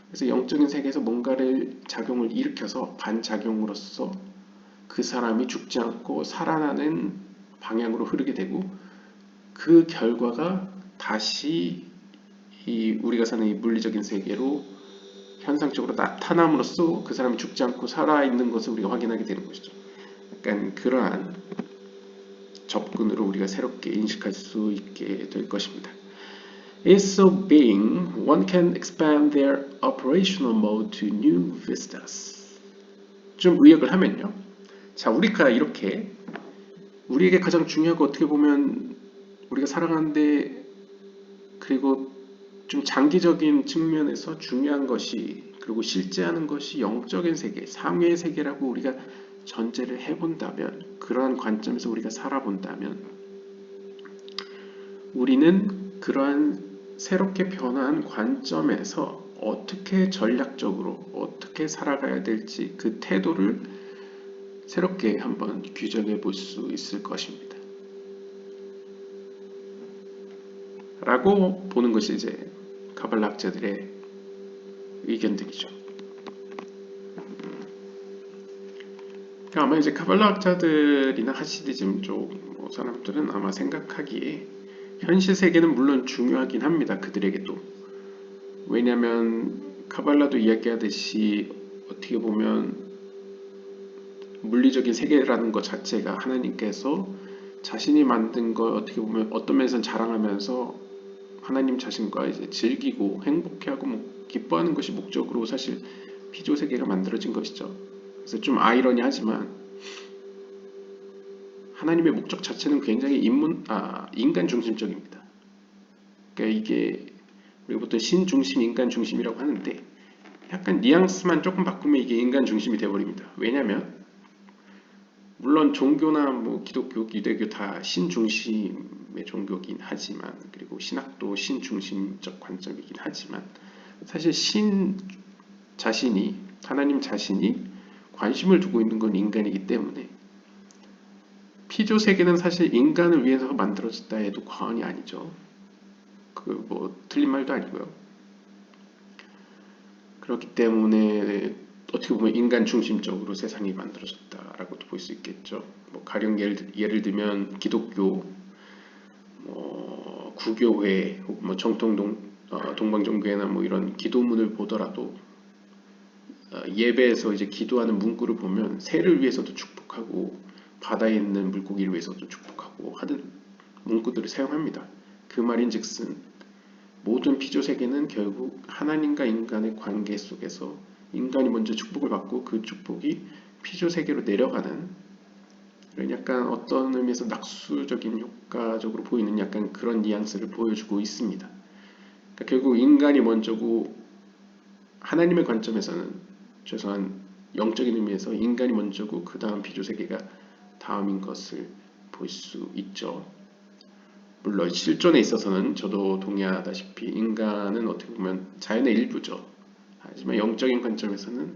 그래서 영적인 세계에서 뭔가를 작용을 일으켜서 반작용으로서 그 사람이 죽지 않고 살아나는 방향으로 흐르게 되고, 그 결과가 다시 이 우리가 사는 이 물리적인 세계로 현상적으로 나타남으로써 그 사람이 죽지 않고 살아있는 것을 우리가 확인하게 되는 것이죠. 약간 그러한 접근으로 우리가 새롭게 인식할 수 있게 될 것입니다. Is so being, one can expand their operational mode to new vistas. 좀 의역을 하면요. 자, 우리가 이렇게 우리에게 가장 중요하고 어떻게 보면 우리가 살아가는데, 그리고 좀 장기적인 측면에서 중요한 것이, 그리고 실제하는 것이 영적인 세계, 상위의 세계라고 우리가 전제를 해본다면, 그러한 관점에서 우리가 살아본다면 우리는 그러한 새롭게 변화한 관점에서 어떻게 전략적으로 어떻게 살아가야 될지 그 태도를 새롭게 한번 규정해 볼 수 있을 것입니다. 라고 보는 것이 이제 카발라 학자들의 의견들이죠. 아마 이제 카발라 학자들이나 하시디즘 쪽 사람들은 아마 생각하기에 현실 세계는 물론 중요하긴 합니다. 그들에게도. 왜냐하면 카발라도 이야기하듯이 어떻게 보면 물리적인 세계라는 것 자체가 하나님께서 자신이 만든 걸 어떻게 보면 어떤 면에서는 자랑하면서 하나님 자신과 이제 즐기고 행복해하고 뭐 기뻐하는 것이 목적으로 사실 피조 세계가 만들어진 것이죠. 그래서 좀 아이러니하지만 하나님의 목적 자체는 굉장히 인간 중심적입니다. 그러니까 이게 우리가 보통 신 중심, 인간 중심이라고 하는데 약간 뉘앙스만 조금 바꾸면 이게 인간 중심이 되어버립니다. 왜냐하면 물론 종교나 뭐 기독교, 유대교 다 신 중심의 종교긴 하지만, 그리고 신학도 신 중심적 관점이긴 하지만, 사실 신 자신이, 하나님 자신이 관심을 두고 있는 건 인간이기 때문에 피조 세계는 사실 인간을 위해서 만들어졌다 해도 과언이 아니죠. 그 뭐 틀린 말도 아니고요. 그렇기 때문에 어떻게 보면 인간 중심적으로 세상이 만들어졌다라고도 볼 수 있겠죠. 뭐 가령 예를 들면 기독교, 구교회, 혹은 뭐 정통 동방종교회나 뭐 이런 기도문을 보더라도 예배에서 이제 기도하는 문구를 보면 새를 위해서도 축복하고 바다에 있는 물고기를 위해서도 축복하고 하는 문구들을 사용합니다. 그 말인즉슨 모든 피조 세계는 결국 하나님과 인간의 관계 속에서 인간이 먼저 축복을 받고 그 축복이 피조 세계로 내려가는 이런 약간 어떤 의미에서 낙수적인 효과적으로 보이는 약간 그런 뉘앙스를 보여주고 있습니다. 그러니까 결국 인간이 먼저고 하나님의 관점에서는 최소한 영적인 의미에서 인간이 먼저고 그 다음 피조 세계가 다음인 것을 볼 수 있죠. 물론 실존에 있어서는 저도 동의하다시피 인간은 어떻게 보면 자연의 일부죠. 하지만 영적인 관점에서는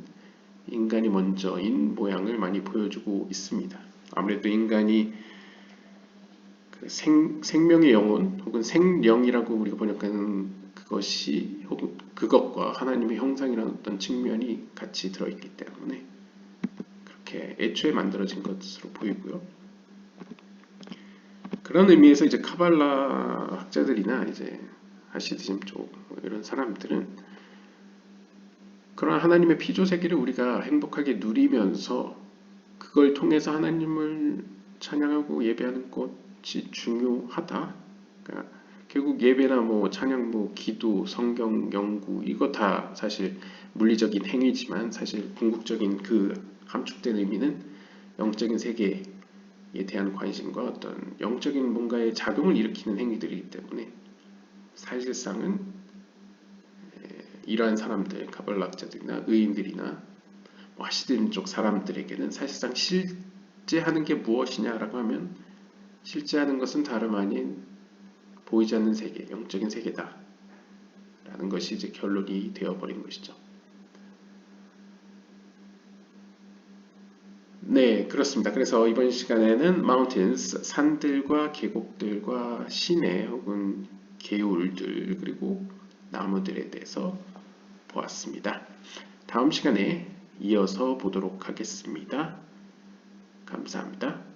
인간이 먼저인 모양을 많이 보여주고 있습니다. 아무래도 인간이 그 생명의 영혼 혹은 생령이라고 우리가 번역하는 그것이 혹은 그것과 하나님의 형상이라는 어떤 측면이 같이 들어있기 때문에 그렇게 애초에 만들어진 것으로 보이고요. 그런 의미에서 이제 카발라 학자들이나 이제 하시디즘 쪽 이런 사람들은 그런 하나님의 피조 세계를 우리가 행복하게 누리면서 그걸 통해서 하나님을 찬양하고 예배하는 것이 중요하다. 그러니까 결국 예배나 뭐 찬양, 뭐 기도, 성경 연구 이거 다 사실 물리적인 행위지만 사실 궁극적인 그 함축된 의미는 영적인 세계에 대한 관심과 어떤 영적인 뭔가의 작용을 일으키는 행위들이기 때문에 사실상은 이러한 사람들, 가발락자들이나 의인들이나 뭐 하시든 쪽 사람들에게는 사실상 실제하는 게 무엇이냐라고 하면 실제하는 것은 다름 아닌 보이지 않는 세계, 영적인 세계다 라는 것이 이제 결론이 되어버린 것이죠. 네, 그렇습니다. 그래서 이번 시간에는 mountains, 산들과 계곡들과 시내 혹은 개울들 그리고 나무들에 대해서 보았습니다. 다음 시간에 이어서 보도록 하겠습니다. 감사합니다.